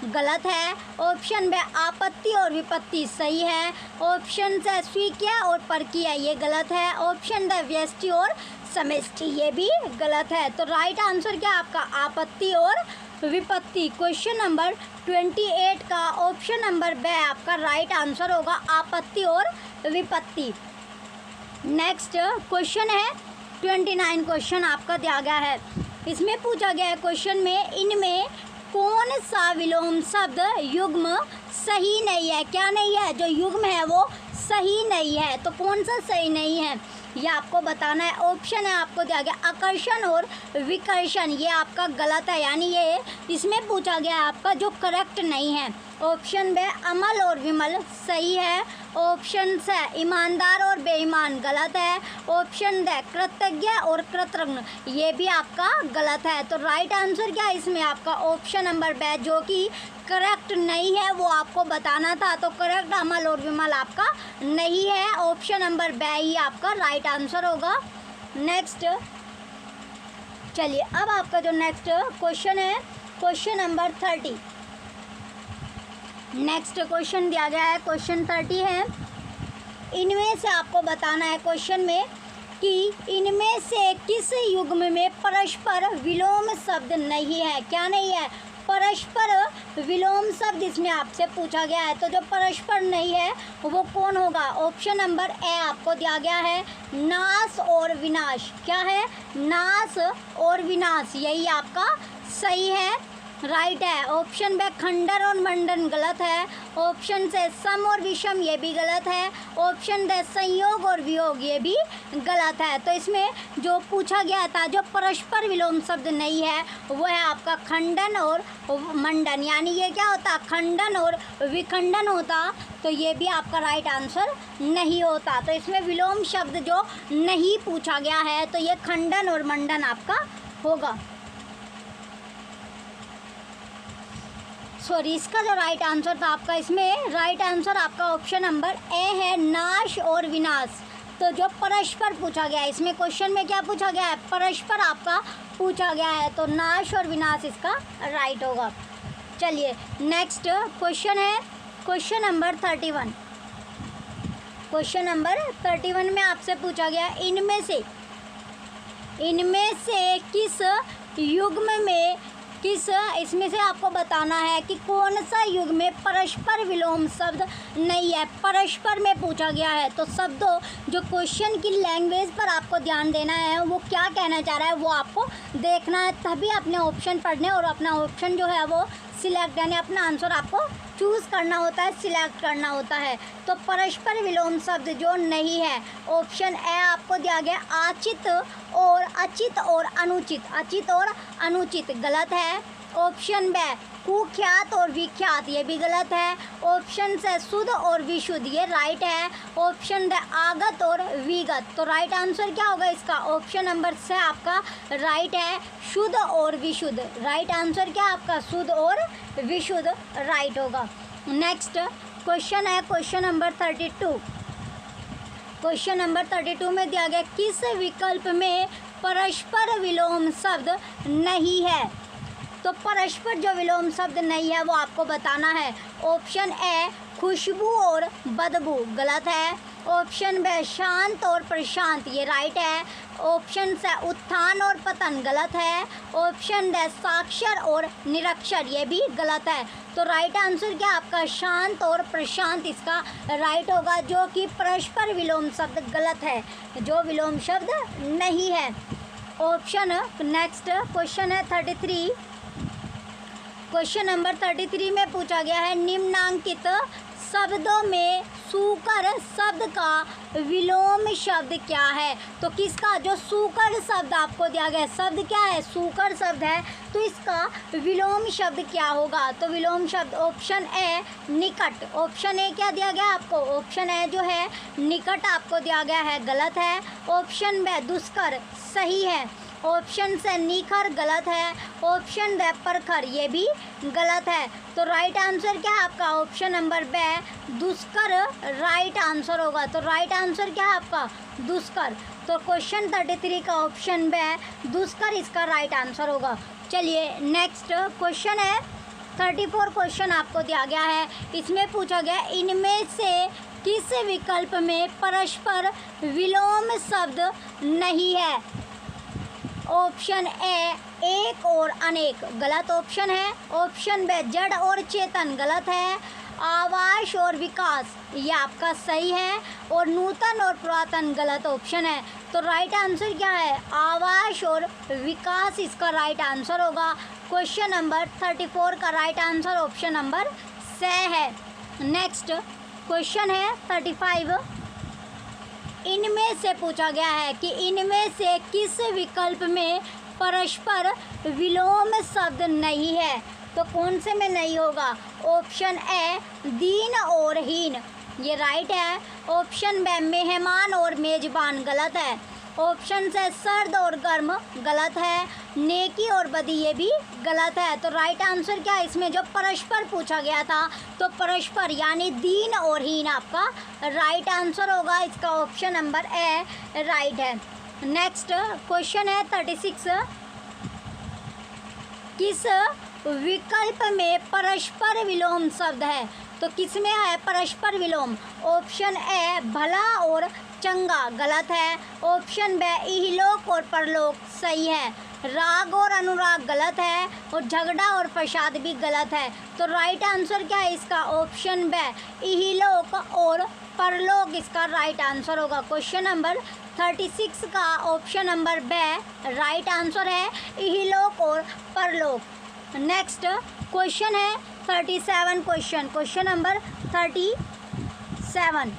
गलत है। ऑप्शन बी आपत्ति और विपत्ति सही है। ऑप्शन से स्वीक्रिय और परकीय ये गलत है। ऑप्शन द व्यष्टि और समष्टि ये भी गलत है। तो राइट आंसर क्या आपका? आपत्ति और विपत्ति। क्वेश्चन नंबर 28 का ऑप्शन नंबर ब आपका राइट आंसर होगा, आपत्ति और विपत्ति। नेक्स्ट क्वेश्चन है 29 क्वेश्चन आपका दिया गया है। इसमें पूछा गया है क्वेश्चन में, इनमें कौन सा विलोम शब्द युग्म सही नहीं है? क्या नहीं है? जो युग्म है वो सही नहीं है। तो कौन सा सही नहीं है ये आपको बताना है। ऑप्शन है आपको दिया गया आकर्षण और विकर्षण, ये आपका गलत है, यानी ये इसमें पूछा गया है आपका जो करेक्ट नहीं है। ऑप्शन बे अमल और विमल सही है। ऑप्शन से ईमानदार और बेईमान गलत है। ऑप्शन द कृतज्ञ और कृतज्ञ ये भी आपका गलत है। तो राइट आंसर क्या है इसमें आपका ऑप्शन नंबर बे, जो कि करेक्ट नहीं है वो आपको बताना था। तो करेक्ट अमल और विमल आपका नहीं है, ऑप्शन नंबर बे ही आपका राइट आंसर होगा। नेक्स्ट चलिए, अब आपका जो नेक्स्ट क्वेश्चन है क्वेश्चन नंबर 30। नेक्स्ट क्वेश्चन दिया गया है क्वेश्चन 30 है। इनमें से आपको बताना है क्वेश्चन में कि इनमें से किस युग्म में परस्पर विलोम शब्द नहीं है? क्या नहीं है? परस्पर विलोम शब्द इसमें आपसे पूछा गया है। तो जो परस्पर नहीं है वो कौन होगा? ऑप्शन नंबर ए आपको दिया गया है, नाश और विनाश। क्या है? नाश और विनाश, यही आपका सही है, राइट है। ऑप्शन बे खंडन और मंडन गलत है। ऑप्शन से सम और विषम ये भी गलत है। ऑप्शन दे संयोग और वियोग ये भी गलत है। तो इसमें जो पूछा गया था जो परस्पर विलोम शब्द नहीं है वो है आपका खंडन और मंडन, यानी ये क्या होता? खंडन और विखंडन होता, तो ये भी आपका राइट आंसर नहीं होता। तो इसमें विलोम शब्द जो नहीं पूछा गया है तो ये खंडन और मंडन आपका होगा। सॉरी, इसका जो राइट आंसर था आपका, इसमें राइट आंसर आपका ऑप्शन नंबर ए है, नाश और विनाश। तो जो परस्पर पूछा गया है इसमें क्वेश्चन में क्या पूछा गया है? परस्पर आपका पूछा गया है, तो नाश और विनाश इसका राइट होगा। चलिए नेक्स्ट क्वेश्चन है क्वेश्चन नंबर 31। क्वेश्चन नंबर 31 में आपसे पूछा गया है, इनमें से किस युग्म में इसमें से आपको बताना है कि कौन सा युग में परस्पर विलोम शब्द नहीं है। परस्पर में पूछा गया है, तो शब्दों जो क्वेश्चन की लैंग्वेज पर आपको ध्यान देना है, वो क्या कहना चाह रहा है वो आपको देखना है, तभी अपने ऑप्शन पढ़ने और अपना ऑप्शन जो है वो सिलेक्ट, यानी अपना आंसर आपको चूज़ करना होता है, सिलेक्ट करना होता है। तो परस्पर विलोम शब्द जो नहीं है, ऑप्शन ए आपको दिया गया आचित और अचित और अनुचित, अचित और अनुचित गलत है। ऑप्शन बे कुख्यात और विख्यात ये भी गलत है। ऑप्शन से शुद्ध और विशुद्ध ये राइट है। ऑप्शन द आगत और विगत, तो राइट आंसर क्या होगा इसका? ऑप्शन नंबर से आपका राइट है, शुद्ध और विशुद्ध। राइट आंसर क्या आपका? शुद्ध और विशुद्ध राइट होगा। नेक्स्ट क्वेश्चन है क्वेश्चन नंबर 32। क्वेश्चन नंबर 32 में दिया गया किस विकल्प में परस्पर विलोम शब्द नहीं है? तो परस्पर जो विलोम शब्द नहीं है वो आपको बताना है। ऑप्शन ए खुशबू और बदबू गलत है। ऑप्शन बी शांत और प्रशांत ये राइट है। ऑप्शन से उत्थान और पतन गलत है। ऑप्शन डी साक्षर और निरक्षर ये भी गलत है। तो राइट आंसर क्या आपका? शांत और प्रशांत इसका राइट होगा, जो कि परस्पर विलोम शब्द गलत है, जो विलोम शब्द नहीं है। ऑप्शन नेक्स्ट क्वेश्चन है 33। क्वेश्चन नंबर 33 में पूछा गया है निम्नांकित शब्दों में सूकर शब्द का विलोम शब्द क्या है? तो किसका जो सूकर शब्द आपको दिया गया शब्द क्या है? सूकर शब्द है, तो इसका विलोम शब्द क्या होगा? तो विलोम शब्द ऑप्शन ए निकट। ऑप्शन ए क्या दिया गया आपको? ऑप्शन ए जो है निकट आपको दिया गया है, गलत है। ऑप्शन बी दुष्कर सही है। ऑप्शन से निखर गलत है। ऑप्शन ब परखर ये भी गलत है। तो राइट आंसर क्या है आपका? ऑप्शन नंबर बी दुष्कर राइट आंसर होगा। तो राइट आंसर क्या है आपका? दुष्कर। तो क्वेश्चन 33 का ऑप्शन बी दुष्कर इसका राइट आंसर होगा। चलिए नेक्स्ट क्वेश्चन है 34 क्वेश्चन आपको दिया गया है। इसमें पूछा गया इनमें से किस विकल्प में परस्पर विलोम शब्द नहीं है? ऑप्शन ए एक और अनेक गलत ऑप्शन है। ऑप्शन बी जड़ और चेतन गलत है। आवास और विकास ये आपका सही है। और नूतन और पुरातन गलत ऑप्शन है। तो राइट आंसर क्या है? आवास और विकास इसका राइट आंसर होगा। क्वेश्चन नंबर 34 का right answer option number C है। नेक्स्ट क्वेश्चन है 35। इनमें से पूछा गया है कि इनमें से किस विकल्प में परस्पर विलोम शब्द नहीं है? तो कौन से में नहीं होगा? ऑप्शन ए दीन और हीन ये राइट है। ऑप्शन बी मेहमान और मेजबान गलत है। ऑप्शन से सर्द और गर्म गलत है। नेकी और बदी ये भी गलत है। तो राइट आंसर क्या है? इसमें जो परस्पर पूछा गया था तो परस्पर यानी दीन और हीन आपका राइट आंसर होगा। इसका ऑप्शन नंबर ए राइट है। नेक्स्ट क्वेश्चन है 36। किस विकल्प में परस्पर विलोम शब्द है? तो किस में है परस्पर विलोम? ऑप्शन ए भला और चंगा गलत है। ऑप्शन बी इहलोक और परलोक सही है। राग और अनुराग गलत है। और झगड़ा और फसाद भी गलत है। तो राइट आंसर क्या है इसका? ऑप्शन बी इहलोक और परलोक इसका राइट आंसर होगा। क्वेश्चन नंबर 36 का option number B right answer है, इहलोक और परलोक। नेक्स्ट क्वेश्चन है 37 क्वेश्चन नंबर 37।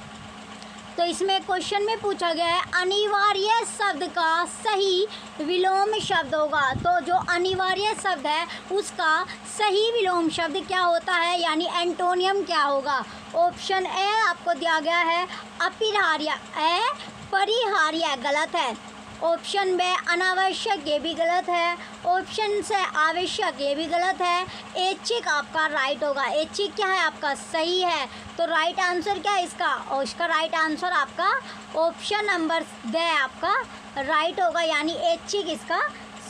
तो इसमें क्वेश्चन में पूछा गया है अनिवार्य शब्द का सही विलोम शब्द होगा। तो जो अनिवार्य शब्द है उसका सही विलोम शब्द क्या होता है, यानी एंटोनियम क्या होगा? ऑप्शन ए आपको दिया गया है अपरिहार्य, परिहार्य गलत है। ऑप्शन बी अनावश्यक ये भी गलत है। ऑप्शन से आवश्यक ये भी गलत है। ऐच्छिक आपका राइट होगा। ऐच्छिक क्या है आपका? सही है। तो राइट आंसर क्या है इसका? और इसका राइट आंसर आपका ऑप्शन नंबर द आपका राइट होगा, यानी ऐच्छिक इसका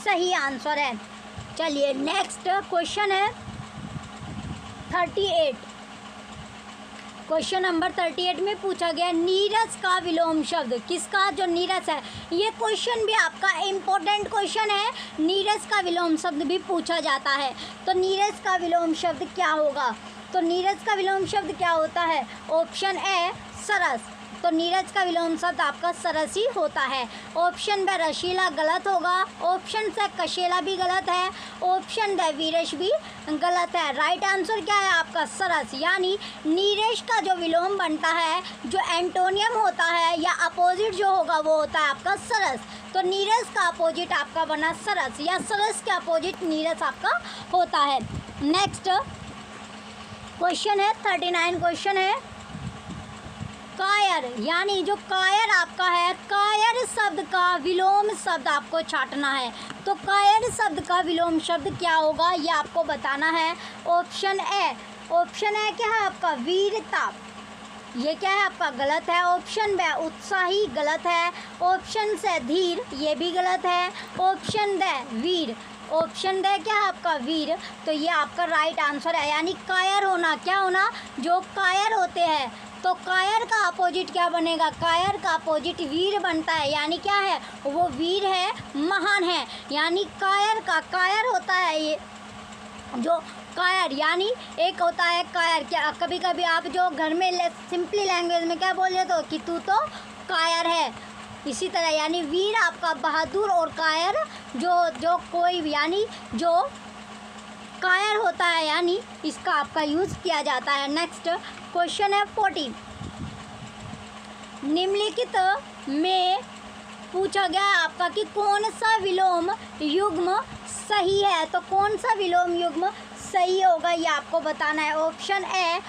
सही आंसर है। चलिए नेक्स्ट क्वेश्चन है 38। क्वेश्चन नंबर 38 में पूछा गया नीरस का विलोम शब्द किसका? जो नीरस है, ये क्वेश्चन भी आपका इम्पोर्टेंट क्वेश्चन है। नीरस का विलोम शब्द भी पूछा जाता है। तो नीरस का विलोम शब्द क्या होगा? तो नीरस का विलोम शब्द क्या होता है? ऑप्शन ए सरस। तो नीरज का विलोम शब्द आपका सरस ही होता है। ऑप्शन बी रशीला गलत होगा। ऑप्शन से कशेला भी गलत है। ऑप्शन डी वीरेश भी गलत है। राइट आंसर क्या है आपका? सरस, यानी नीरज का जो विलोम बनता है, जो एंटोनियम होता है या अपोजिट जो होगा वो होता है आपका सरस। तो नीरज का अपोजिट आपका बना सरस, या सरस के अपोजिट नीरज आपका होता है। नेक्स्ट क्वेश्चन है 39 क्वेश्चन है कायर, यानी जो कायर आपका है, कायर शब्द का विलोम शब्द आपको छांटना है। तो कायर शब्द का विलोम शब्द क्या होगा ये आपको बताना है। ऑप्शन ए क्या है आपका? वीरता, ये क्या है आपका? गलत है। ऑप्शन बी उत्साही गलत है। ऑप्शन से धीर ये भी गलत है। ऑप्शन डी वीर, ऑप्शन डी क्या है आपका? वीर। तो ये आपका राइट आंसर है, यानी कायर होना, क्या होना? जो कायर होते हैं। तो कायर का अपोजिट क्या बनेगा? कायर का अपोजिट वीर बनता है, यानी क्या है? वो वीर है, महान है। यानी कायर का कायर होता है ये जो कायर, यानी एक होता है कायर। क्या कभी कभी आप जो घर में सिंपली लैंग्वेज में क्या बोल देते हो कि तू तो कायर है, इसी तरह यानी वीर आपका बहादुर, और कायर जो कोई यानी जो कायर होता है, यानी इसका आपका यूज़ किया जाता है। नेक्स्ट क्वेश्चन है 40। निम्नलिखित में पूछा गया है आपका कि कौन सा विलोम युग्म सही है। तो कौन सा विलोम युग्म सही होगा ये आपको बताना है। ऑप्शन ए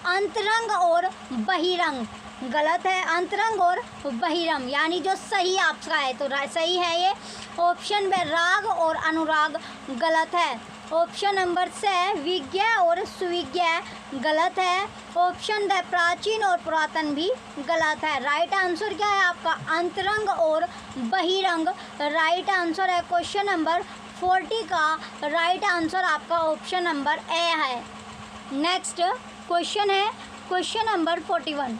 अंतरंग और बहिरंग गलत है। अंतरंग और बहिरंग यानी जो सही आपका है तो सही है ये। ऑप्शन बी राग और अनुराग गलत है। ऑप्शन नंबर से विज्ञ और सुविज्ञ गलत है। ऑप्शन द प्राचीन और पुरातन भी गलत है। राइट आंसर क्या है आपका? अंतरंग और बहिरंग राइट आंसर है। क्वेश्चन नंबर 40 का राइट आंसर आपका ऑप्शन नंबर ए है। नेक्स्ट क्वेश्चन है क्वेश्चन नंबर 41।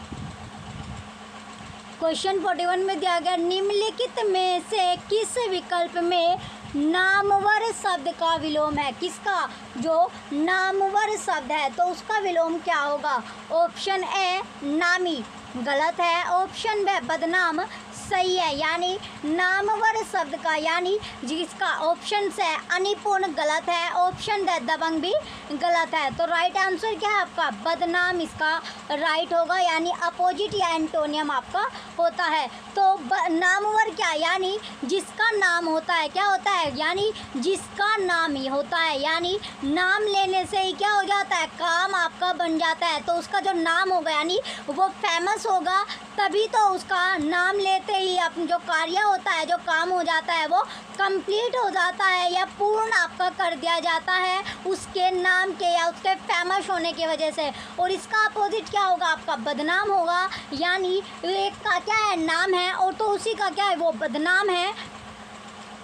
क्वेश्चन 41 में दिया गया निम्नलिखित में से किस विकल्प में नामवर शब्द का विलोम है। किसका? जो नामवर शब्द है तो उसका विलोम क्या होगा? ऑप्शन ए नामी गलत है, ऑप्शन बी बदनाम सही है। यानी नामवर शब्द का यानी जिसका ऑप्शन से अनिपुण गलत है, ऑप्शन द दबंग भी गलत है। तो राइट आंसर क्या है आपका? बदनाम इसका राइट होगा, यानी अपोजिट या एंटोनियम आपका होता है। तो नामवर क्या? यानी जिसका नाम होता है। क्या होता है? यानी जिसका नाम ही होता है, यानी नाम लेने से ही क्या हो जाता है? काम आपका बन जाता है। तो उसका जो नाम होगा यानी वो फेमस होगा, तभी तो उसका नाम लेते ही अपना जो कार्य होता है, जो काम हो जाता है वो कंप्लीट हो जाता है या पूर्ण आपका कर दिया जाता है उसके नाम के या उसके फेमस होने की वजह से। और इसका अपोजिट क्या होगा आपका? बदनाम होगा, यानी एक का क्या है? नाम है और तो उसी का क्या है? वो बदनाम है।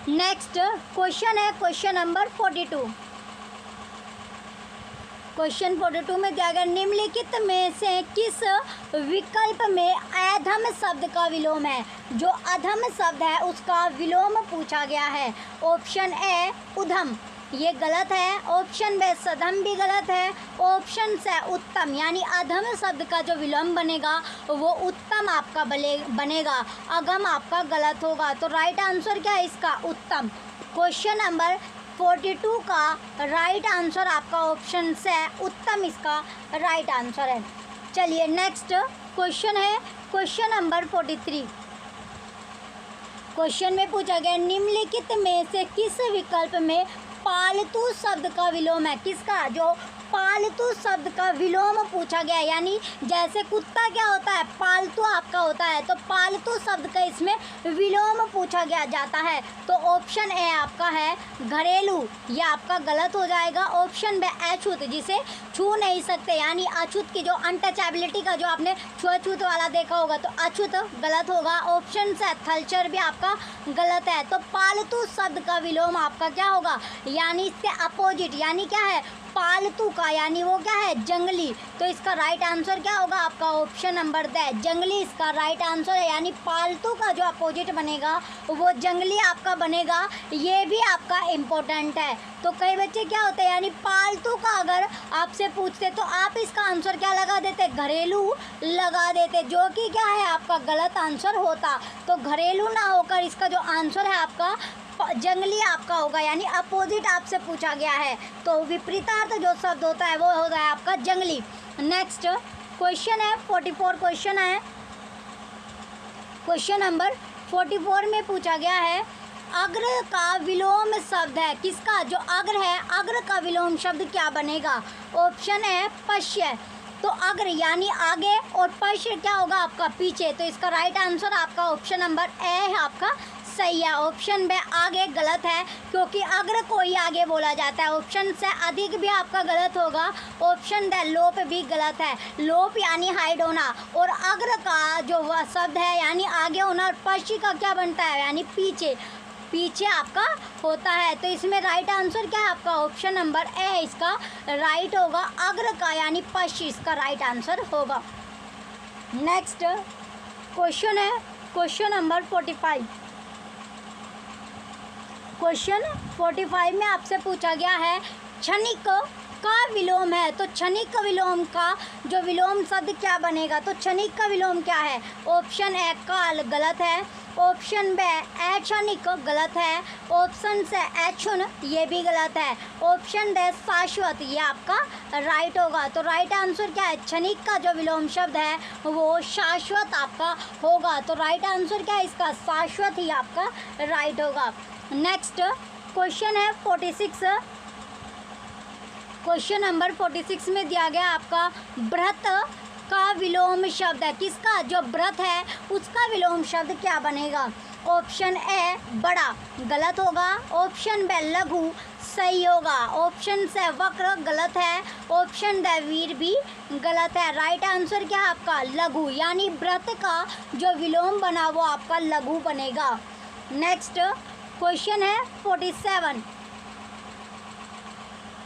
नेक्स्ट क्वेश्चन है क्वेश्चन नंबर 42। क्वेश्चन 42 में दिया गया निम्नलिखित में से किस विकल्प में अधम शब्द का विलोम है? जो अधम शब्द है उसका विलोम पूछा गया है। ऑप्शन ए उधम, ये गलत है। ऑप्शन बी सधम भी गलत है। ऑप्शन से उत्तम, यानी अधम शब्द का जो विलोम बनेगा वो उत्तम आपका बनेगा, अगम आपका गलत होगा। तो राइट आंसर क्या है इसका? उत्तम। क्वेश्चन नंबर 42 का राइट आंसर आपका ऑप्शन से उत्तम इसका राइट आंसर है। चलिए नेक्स्ट क्वेश्चन है क्वेश्चन नंबर 43। क्वेश्चन में पूछा गया निम्नलिखित में से किस विकल्प में पालतू शब्द का विलोम है? किसका? जो पालतू शब्द का विलोम पूछा गया, यानी जैसे कुत्ता क्या होता है? पालतू आपका होता है, तो पालतू शब्द का इसमें विलोम पूछा गया जाता है। तो ऑप्शन ए आपका है घरेलू, यह आपका गलत हो जाएगा। ऑप्शन बी अछूत, जिसे छू नहीं सकते, यानी अछूत की जो अनटचेबिलिटी का जो आपने छुआछूत वाला देखा होगा, तो अछूत गलत होगा। ऑप्शन से थलचर भी आपका गलत है। तो पालतू शब्द का विलोम आपका क्या होगा? यानी इसके अपोजिट, यानी क्या है? पालतू का, यानी वो क्या है? जंगली। तो इसका राइट आंसर क्या होगा आपका? ऑप्शन नंबर द जंगली इसका राइट आंसर है। यानी पालतू का जो अपोजिट बनेगा वो जंगली आपका बनेगा। ये भी आपका इम्पोर्टेंट है। तो कई बच्चे क्या होते हैं, यानी पालतू का अगर आपसे पूछते तो आप इसका आंसर क्या लगा देते? घरेलू लगा देते, जो कि क्या है आपका गलत आंसर होता। तो घरेलू ना होकर इसका जो आंसर है आपका जंगली आपका होगा, यानी अपोजिट आपसे पूछा गया है। तो विपरीतार्थ जो शब्द होता है वो होता है आपका जंगली। नेक्स्ट क्वेश्चन है 44 क्वेश्चन है क्वेश्चन नंबर 44 में पूछा गया है अग्र का विलोम शब्द है। किसका? जो अग्र है, अग्र का विलोम शब्द क्या बनेगा? ऑप्शन है पश्य, तो अग्र यानी आगे और पश्य क्या होगा आपका? पीछे। तो इसका राइट आंसर आपका ऑप्शन नंबर ए है आपका सही है। ऑप्शन बी आगे गलत है, क्योंकि अग्र को ही आगे बोला जाता है। ऑप्शन से अधिक भी आपका गलत होगा। ऑप्शन द लोप भी गलत है। लोप यानी हाइड होना, और अग्र का जो वह शब्द है यानी आगे होना, और पश्य का क्या बनता है? यानी पीछे, पीछे आपका होता है। तो इसमें राइट आंसर क्या है आपका? ऑप्शन नंबर ए है इसका राइट होगा। अग्र का यानी पश्य इसका राइट आंसर होगा। नेक्स्ट क्वेश्चन है क्वेश्चन नंबर 45। क्वेश्चन 45 में आपसे पूछा गया है क्षणिक का विलोम है। तो क्षणिक विलोम का जो विलोम शब्द क्या बनेगा? तो क्षणिक का विलोम क्या है? ऑप्शन ए काल गलत है। ऑप्शन बी अक्षणिक गलत है। ऑप्शन से अक्षुण ये भी गलत है। ऑप्शन डी शाश्वत ये आपका राइट होगा। तो राइट आंसर क्या है? क्षणिक का जो विलोम शब्द है वो शाश्वत आपका होगा। तो राइट आंसर क्या है इसका? शाश्वत ही आपका राइट होगा। नेक्स्ट क्वेश्चन है 46। क्वेश्चन नंबर 46 में दिया गया आपका व्रत का विलोम शब्द है। किसका? जो व्रत है उसका विलोम शब्द क्या बनेगा? ऑप्शन ए बड़ा गलत होगा। ऑप्शन बी लघु सही होगा। ऑप्शन से वक्र गलत है। ऑप्शन द वीर भी गलत है। राइट आंसर क्या है आपका? लघु, यानी व्रत का जो विलोम बना वो आपका लघु बनेगा। नेक्स्ट क्वेश्चन है 47।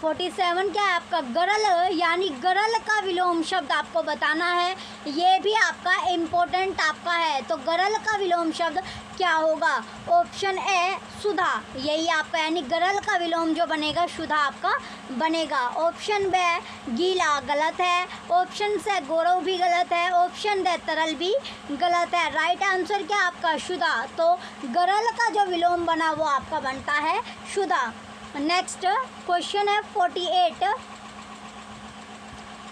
47 क्या है आपका गरल, यानी गरल का विलोम शब्द आपको बताना है। ये भी आपका इम्पोर्टेंट आपका है। तो गरल का विलोम शब्द क्या होगा? ऑप्शन ए सुधा, यही आपका यानी गरल का विलोम जो बनेगा सुधा आपका बनेगा। ऑप्शन बी गीला गलत है। ऑप्शन से गौरव भी गलत है। ऑप्शन डी तरल भी गलत है। राइट आंसर क्या आपका? सुधा। तो गरल का जो विलोम बना वो आपका बनता है सुधा। नेक्स्ट क्वेश्चन है 48।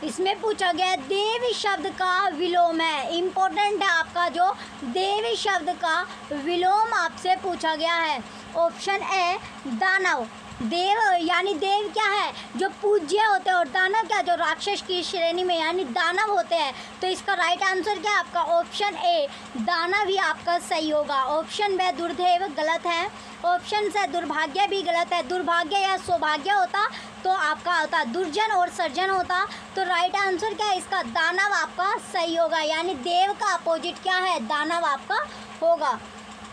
इसमें पूछा गया देव शब्द का विलोम है। इम्पोर्टेंट है आपका जो देव शब्द का विलोम आपसे पूछा गया है। ऑप्शन ए दानव, देव यानी देव क्या है? जो पूज्य होते हैं, और दानव क्या? जो राक्षस की श्रेणी में यानी दानव होते हैं। तो इसका राइट आंसर क्या आपका? ऑप्शन ए दानव ही आपका सही होगा। ऑप्शन बी दुर्दैव गलत है। ऑप्शन से दुर्भाग्य भी गलत है। दुर्भाग्य या सौभाग्य होता तो आपका होता दुर्जन और सर्जन होता। तो राइट आंसर क्या है इसका? दानव आपका सही होगा, यानी देव का अपोजिट क्या है? दानव आपका होगा।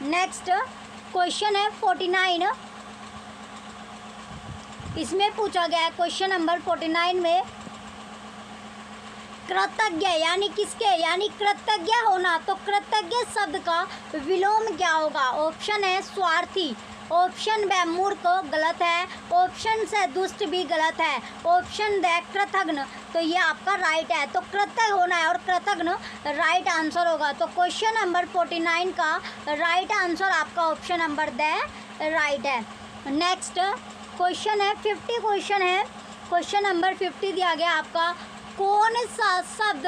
नेक्स्ट क्वेश्चन है 49। इसमें पूछा गया है क्वेश्चन नंबर 49 में कृतज्ञ यानी किसके? यानी कृतज्ञ होना। तो कृतज्ञ शब्द का विलोम क्या होगा? ऑप्शन है स्वार्थी। ऑप्शन बी मूर्ख गलत है। ऑप्शन से दुष्ट भी गलत है। ऑप्शन डी कृतघ्न, तो ये आपका राइट है। तो कृतज्ञ होना है और कृतघ्न राइट आंसर होगा। तो क्वेश्चन नंबर 49 का राइट आंसर आपका ऑप्शन नंबर डी राइट है। नेक्स्ट क्वेश्चन है 50 क्वेश्चन है। क्वेश्चन नंबर 50 दिया गया आपका कौन सा शब्द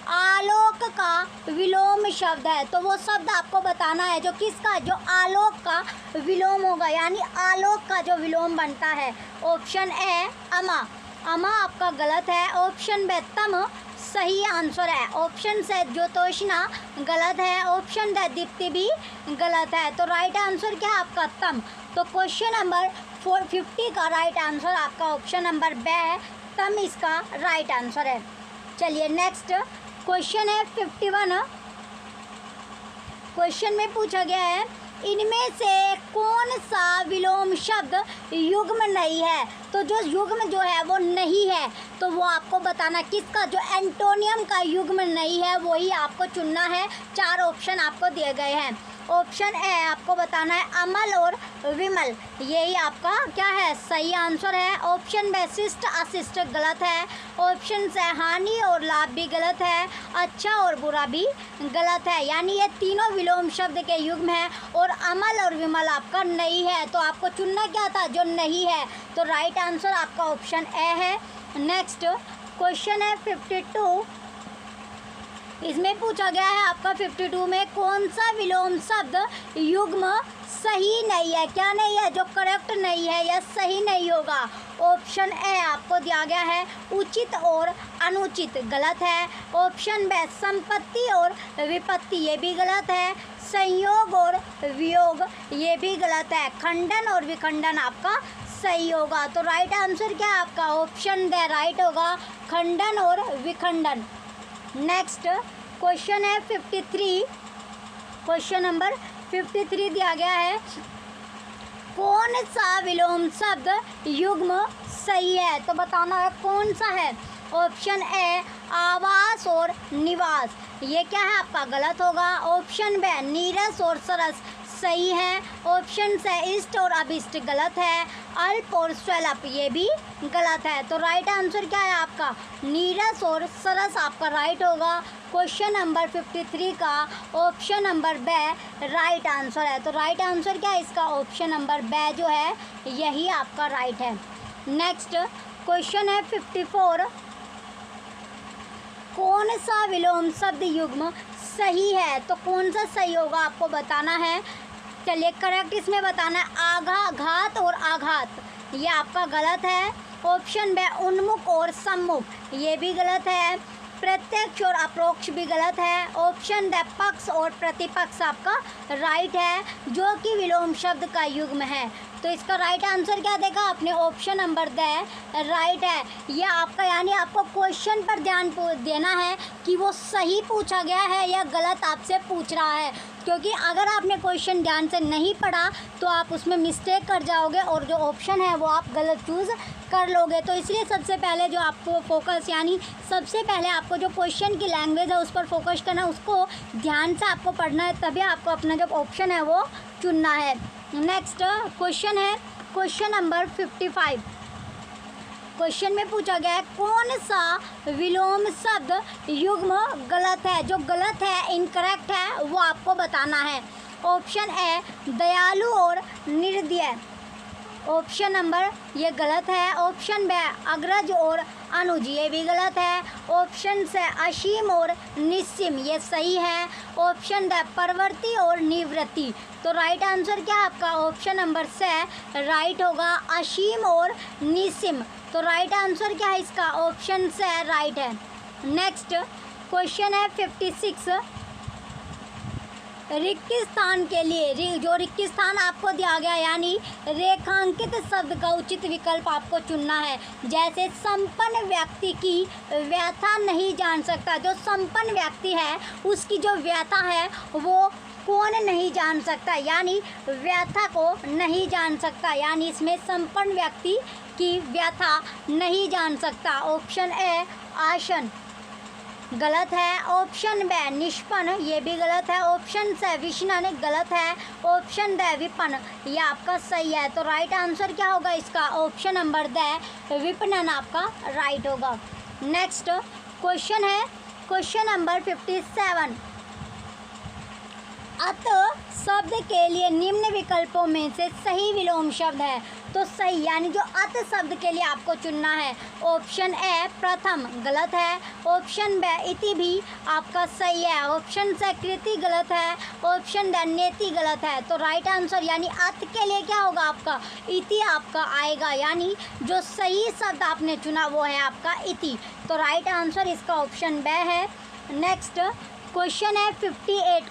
आलोक का विलोम शब्द है? तो वो शब्द आपको बताना है जो किसका? जो आलोक का विलोम होगा, यानी आलोक का जो विलोम बनता है। ऑप्शन ए अमा, अमा आपका गलत है। ऑप्शन बी तम सही आंसर है। ऑप्शन से ज्योतोष्णा गलत है। ऑप्शन डी दीप्ति भी गलत है। तो राइट आंसर क्या है आपका? तम। तो क्वेश्चन नंबर 450 का राइट आंसर आपका ऑप्शन नंबर बी है, तम इसका राइट आंसर है। चलिए नेक्स्ट क्वेश्चन है 51। क्वेश्चन में पूछा गया है इनमें से कौन सा विलोम शब्द युग्म नहीं है? तो जो युग्म जो है वो नहीं है, तो वो आपको बताना किसका? जो एंटोनियम का युग्म नहीं है वही आपको चुनना है। 4 ऑप्शन आपको दिए गए हैं। ऑप्शन ए आपको बताना है अमल और विमल, यही आपका क्या है? सही आंसर है। ऑप्शन बी शिष्ट अशिष्ट गलत है। ऑप्शन से हानि और लाभ भी गलत है। अच्छा और बुरा भी गलत है, यानी ये तीनों विलोम शब्द के युग्म हैं और अमल और विमल आपका नहीं है। तो आपको चुनना क्या था? जो नहीं है। तो राइट आंसर आपका ऑप्शन ए है। नेक्स्ट क्वेश्चन है 52। इसमें पूछा गया है आपका 52 में कौन सा विलोम शब्द युग्म सही नहीं है? क्या नहीं है? जो करेक्ट नहीं है या सही नहीं होगा। ऑप्शन ए आपको दिया गया है उचित और अनुचित गलत है। ऑप्शन बी संपत्ति और विपत्ति, ये भी गलत है। संयोग और वियोग, ये भी गलत है। खंडन और विखंडन आपका सही होगा। तो राइट आंसर क्या है आपका? ऑप्शन डी राइट होगा, खंडन और विखंडन। नेक्स्ट क्वेश्चन है 53। क्वेश्चन नंबर 53 दिया गया है कौन सा विलोम शब्द युग्म सही है? तो बताना है कौन सा है। ऑप्शन ए आवास और निवास, ये क्या है आपका? गलत होगा। ऑप्शन बी नीरस और सरस सही है। ऑप्शन से इष्ट और अभिष्ट गलत है। अल्प और स्वल्प, ये भी गलत है। तो राइट आंसर क्या है आपका? नीरस और सरस आपका राइट होगा। क्वेश्चन नंबर 53 का option number B right answer है। तो राइट आंसर क्या है इसका? ऑप्शन नंबर बी जो है यही आपका राइट है। नेक्स्ट क्वेश्चन है 54। कौन सा विलोम शब्द युग्म सही है? तो कौन सा सही होगा आपको बताना है। चलिए करेक्ट इसमें बताना है घात और आघात, ये आपका गलत है। ऑप्शन बी उन्मुख और सम्मुख, ये भी गलत है। प्रत्यक्ष और अप्रोक्ष भी गलत है। ऑप्शन डी पक्ष और प्रतिपक्ष आपका राइट है, जो कि विलोम शब्द का युग्म है। तो तो इसका राइट आंसर क्या देखा आपने, ऑप्शन नंबर द राइट है। ये आपका यानी आपको क्वेश्चन पर ध्यान देना है कि वो सही पूछा गया है या गलत आपसे पूछ रहा है, क्योंकि अगर आपने क्वेश्चन ध्यान से नहीं पढ़ा तो आप उसमें मिस्टेक कर जाओगे और जो ऑप्शन है वो आप गलत चूज़ कर लोगे। तो इसलिए सबसे पहले जो आपको फोकस यानी सबसे पहले आपको जो क्वेश्चन की लैंग्वेज है उस पर फोकस करना, उसको ध्यान से आपको पढ़ना है, तभी आपको अपना जो ऑप्शन है वो चुनना है। नेक्स्ट क्वेश्चन है क्वेश्चन नंबर 55। क्वेश्चन में पूछा गया है कौन सा विलोम शब्द युग्म गलत है, जो गलत है इनकरेक्ट है वो आपको बताना है। ऑप्शन ए दयालु और निर्दय, ऑप्शन नंबर ये गलत है। ऑप्शन बी अग्रज और अनुज, ये भी गलत है। ऑप्शन से असीम और निस्सीम, ये सही है। ऑप्शन द प्रवृत्ति और निवृत्ति। तो राइट आंसर क्या है आपका, ऑप्शन नंबर से राइट होगा, असीम और निस्सीम। तो राइट आंसर क्या है इसका, ऑप्शन से राइट है। नेक्स्ट क्वेश्चन है 56। रिक्त स्थान के लिए जो रिक्त स्थान आपको दिया गया यानी रेखांकित शब्द का उचित विकल्प आपको चुनना है। जैसे संपन्न व्यक्ति की व्यथा नहीं जान सकता, जो संपन्न व्यक्ति है उसकी जो व्यथा है वो कौन नहीं जान सकता, यानी व्यथा को नहीं जान सकता, यानी इसमें संपन्न व्यक्ति की व्यथा नहीं जान सकता। ऑप्शन ए आसन गलत है। ऑप्शन बी निष्पन्न, ये भी गलत है। ऑप्शन से विष्णन गलत है। ऑप्शन द विपन्न, ये आपका सही है। तो राइट आंसर क्या होगा इसका, ऑप्शन नंबर द विपणन आपका राइट होगा। नेक्स्ट क्वेश्चन है क्वेश्चन नंबर 57। अत शब्द के लिए निम्न विकल्पों में से सही विलोम शब्द है। तो सही यानी जो अत शब्द के लिए आपको चुनना है, ऑप्शन ए प्रथम गलत है। ऑप्शन बी इति भी आपका सही है। ऑप्शन से कृति गलत है। ऑप्शन डी नेति गलत है। तो राइट आंसर यानी अत के लिए क्या होगा आपका, इति आपका आएगा, यानी जो सही शब्द आपने चुना वो है आपका इति। तो राइट आंसर इसका ऑप्शन बी है। नेक्स्ट क्वेश्चन है 58।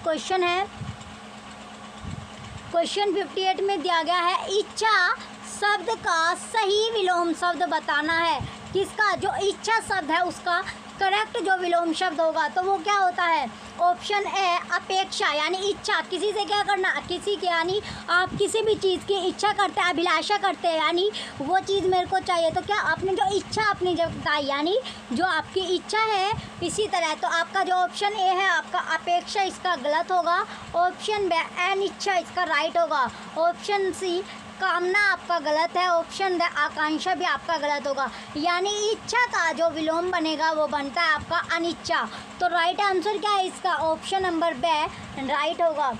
क्वेश्चन 58 में दिया गया है इच्छा शब्द का सही विलोम शब्द बताना है। किसका, जो इच्छा शब्द है उसका करेक्ट जो विलोम शब्द होगा तो वो क्या होता है। ऑप्शन ए अपेक्षा, यानी इच्छा किसी से क्या करना, किसी के यानी आप किसी भी चीज़ की इच्छा करते हैं, अभिलाषा करते हैं, यानी वो चीज़ मेरे को चाहिए। तो क्या आपने जो इच्छा अपनी जब बताई यानी जो आपकी इच्छा है इसी तरह, तो आपका जो ऑप्शन ए है आपका अपेक्षा इसका गलत होगा। ऑप्शन बी अनिच्छा इसका राइट होगा। ऑप्शन सी कामना आपका गलत है। ऑप्शन द आकांक्षा भी आपका गलत होगा, यानी इच्छा का जो विलोम बनेगा वो बनता है आपका अनिच्छा। तो राइट आंसर क्या है इसका, ऑप्शन नंबर बी राइट होगा।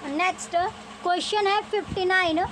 नेक्स्ट क्वेश्चन है 59।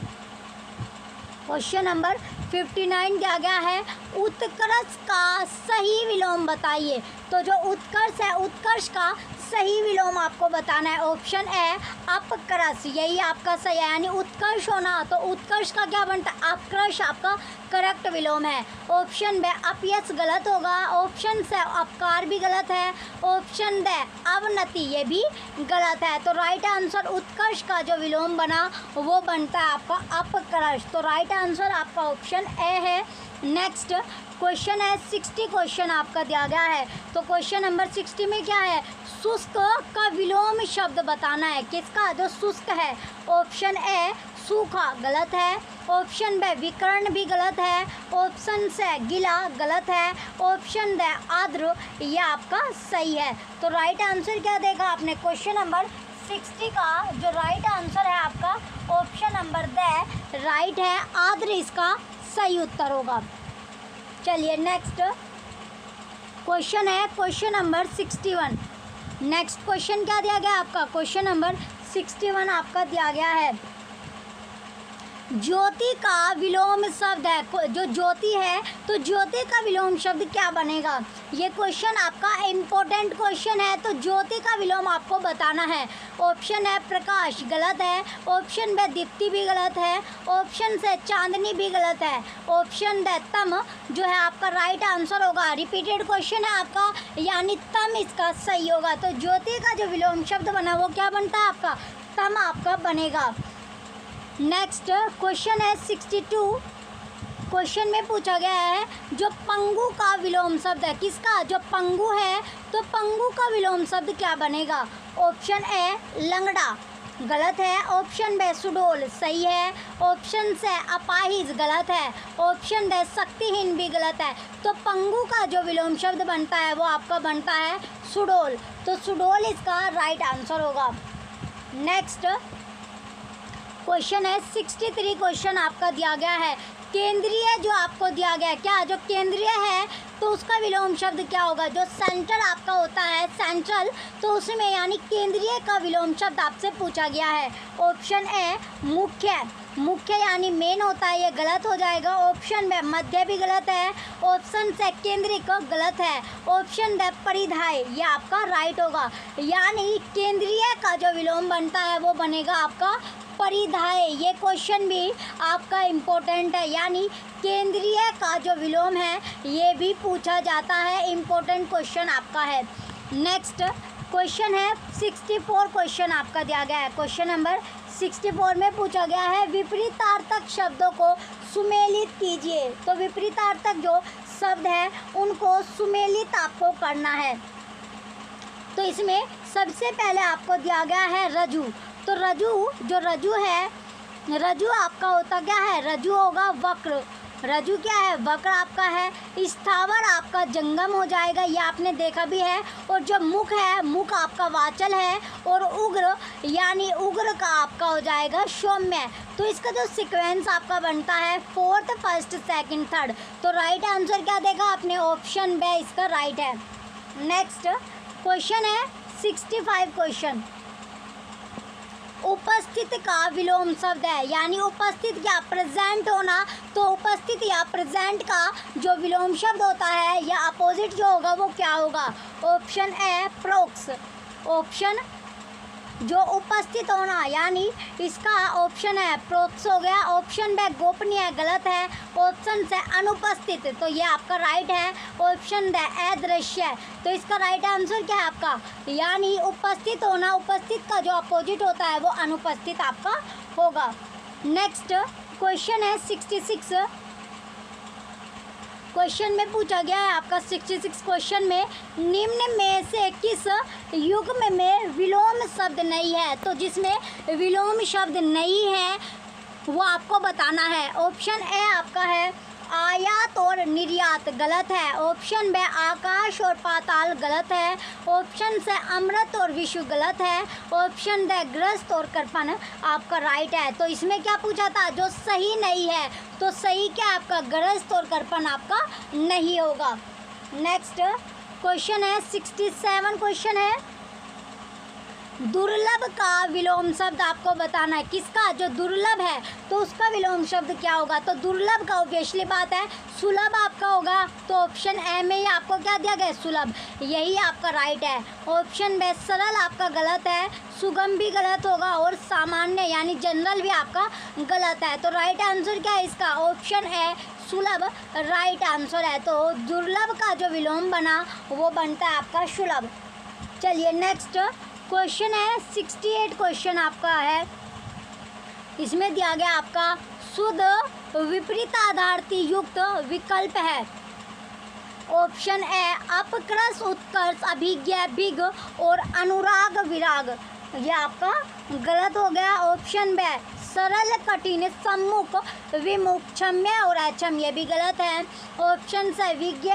क्वेश्चन नंबर 59 दिया गया है उत्कर्ष का सही विलोम बताइए। तो जो उत्कर्ष है उत्कर्ष का सही विलोम आपको बताना है। ऑप्शन ए अपकर्ष, यही आपका सही है, यानी उत्कर्ष होना तो उत्कर्ष का क्या बनता है, अपकर्ष आपका करेक्ट विलोम है। ऑप्शन बी अपयश गलत होगा। ऑप्शन से अपकार भी गलत है। ऑप्शन द अवनति, ये भी गलत है। तो राइट आंसर उत्कर्ष का जो विलोम बना वो बनता है आपका अपकर्ष। तो राइट आंसर आपका ऑप्शन ए है। नेक्स्ट क्वेश्चन है 60। क्वेश्चन आपका दिया गया है तो क्वेश्चन नंबर 60 में क्या है, शुष्क का विलोम शब्द बताना है। किसका, जो शुष्क है। ऑप्शन ए सूखा गलत है। ऑप्शन बी विकर्ण भी गलत है। ऑप्शन से गीला गलत है। ऑप्शन द आर्द्र, ये आपका सही है। तो राइट आंसर क्या देगा आपने, क्वेश्चन नंबर 60 का जो राइट आंसर है आपका ऑप्शन नंबर द राइट है, आर्द्र इसका सही उत्तर होगा। चलिए नेक्स्ट क्वेश्चन है क्वेश्चन नंबर 61। नेक्स्ट क्वेश्चन क्या दिया गया आपका, क्वेश्चन नंबर 61 आपका दिया गया है ज्योति का विलोम शब्द है। जो ज्योति है तो ज्योति का विलोम शब्द क्या बनेगा, ये क्वेश्चन आपका इम्पोर्टेंट क्वेश्चन है। तो ज्योति का विलोम आपको बताना है। ऑप्शन है प्रकाश गलत है। ऑप्शन बी दीप्ति भी गलत है। ऑप्शन से चांदनी भी गलत है। ऑप्शन द तम जो है आपका राइट आंसर होगा। रिपीटेड क्वेश्चन है आपका, यानी तम इसका सही होगा। तो ज्योति का जो विलोम शब्द बना वो क्या बनता है आपका, तम आपका बनेगा। नेक्स्ट क्वेश्चन है 62। क्वेश्चन में पूछा गया है जो पंगु का विलोम शब्द है, किसका, जो पंगु है तो पंगु का विलोम शब्द क्या बनेगा। ऑप्शन ए लंगड़ा गलत है, ऑप्शन बी सुडौल सही है, ऑप्शन से अपाहिज गलत है, ऑप्शन डी शक्तिहीन भी गलत है। तो पंगु का जो विलोम शब्द बनता है वो आपका बनता है सुडौल, तो सुडौल इसका राइट आंसर होगा। नेक्स्ट क्वेश्चन है 63। क्वेश्चन आपका दिया गया है केंद्रीय, जो आपको दिया गया है क्या, जो केंद्रीय है तो उसका विलोम शब्द क्या होगा। जो सेंट्रल आपका होता है सेंट्रल, तो उसमें यानी केंद्रीय का विलोम शब्द आपसे पूछा गया है। ऑप्शन ए मुख्य, मुख्य यानी मेन होता है, ये गलत हो जाएगा। ऑप्शन बी मध्य भी गलत है, ऑप्शन से केंद्रिक गलत है, ऑप्शन डी परिधाय ये आपका राइट होगा। यानी केंद्रीय का जो विलोम बनता है वो बनेगा आपका परिधाय। ये क्वेश्चन भी आपका इम्पोर्टेंट है, यानी केंद्रीय का जो विलोम है ये भी पूछा जाता है, इम्पोर्टेंट क्वेश्चन आपका है। नेक्स्ट क्वेश्चन है 64। क्वेश्चन आपका दिया गया है क्वेश्चन नंबर 64 में पूछा गया है विपरीतार्थक शब्दों को सुमेलित कीजिए। तो विपरीतार्थक जो शब्द है उनको सुमेलित आपको करना है। तो इसमें सबसे पहले आपको दिया गया है रज्जु। तो रज्जु, जो रज्जु है, रज्जु आपका होता क्या है, रज्जु होगा वक्र। रज्जु क्या है, वक्र आपका है। स्थावर आपका जंगम हो जाएगा, ये आपने देखा भी है। और जो मुख है, मुख आपका वाचल है। और उग्र यानी उग्र का आपका हो जाएगा सौम्य। तो इसका जो सीक्वेंस आपका बनता है फोर्थ, फर्स्ट, सेकंड, थर्ड। तो राइट आंसर क्या देगा आपने, ऑप्शन बी इसका राइट है। नेक्स्ट क्वेश्चन है 65। क्वेश्चन उपस्थित का विलोम शब्द है, यानी उपस्थित या प्रेजेंट होना। तो उपस्थित या प्रेजेंट का जो विलोम शब्द होता है या अपोजिट जो होगा वो क्या होगा। ऑप्शन ए प्रोक्स, ऑप्शन जो उपस्थित होना यानी इसका ऑप्शन है प्रोक्स हो गया। ऑप्शन बी गोपनीय गलत है, ऑप्शन से अनुपस्थित तो ये आपका राइट है। ऑप्शन डी अदृश्य, तो इसका राइट आंसर क्या है आपका, यानी उपस्थित होना, उपस्थित का जो अपोजिट होता है वो अनुपस्थित आपका होगा। नेक्स्ट क्वेश्चन है 66। क्वेश्चन में पूछा गया है आपका 66 क्वेश्चन में निम्न में से किस युग्म में विलोम शब्द नहीं है। तो जिसमें विलोम शब्द नहीं है वो आपको बताना है। ऑप्शन ए आपका है आयात और निर्यात गलत है, ऑप्शन बी आकाश और पाताल गलत है, ऑप्शन से अमृत और विश्व गलत है, ऑप्शन डी ग्रस्त और कृपण आपका राइट है। तो इसमें क्या पूछा था, जो सही नहीं है तो सही क्या आपका ग्रस्त और कृपण आपका नहीं होगा। नेक्स्ट क्वेश्चन है 67। क्वेश्चन है दुर्लभ का विलोम शब्द आपको बताना है। किसका, जो दुर्लभ है तो उसका विलोम शब्द क्या होगा। तो दुर्लभ का ऑब्वियसली बात है सुलभ आपका होगा। तो ऑप्शन ए में ही आपको क्या दिया गया, सुलभ, यही आपका राइट है। ऑप्शन बी सरल आपका गलत है, सुगम भी गलत होगा और सामान्य यानी जनरल भी आपका गलत है। तो राइट आंसर क्या है इसका, ऑप्शन ए सुलभ राइट आंसर है। तो दुर्लभ का जो विलोम बना वो बनता है आपका सुलभ। चलिए नेक्स्ट क्वेश्चन है 68। क्वेश्चन आपका है, इसमें दिया गया आपका शुद्ध विपरीतार्थी युक्त विकल्प है। ऑप्शन ए अपकृष, उत्कर्ष, अभिज्ञा, विग और अनुराग, विराग, ये आपका गलत हो गया। ऑप्शन बी सरल, कठिन, सम्मुख, विमुख, क्षम्य और अक्षम्य, ये भी गलत है। ऑप्शन से विज्ञ,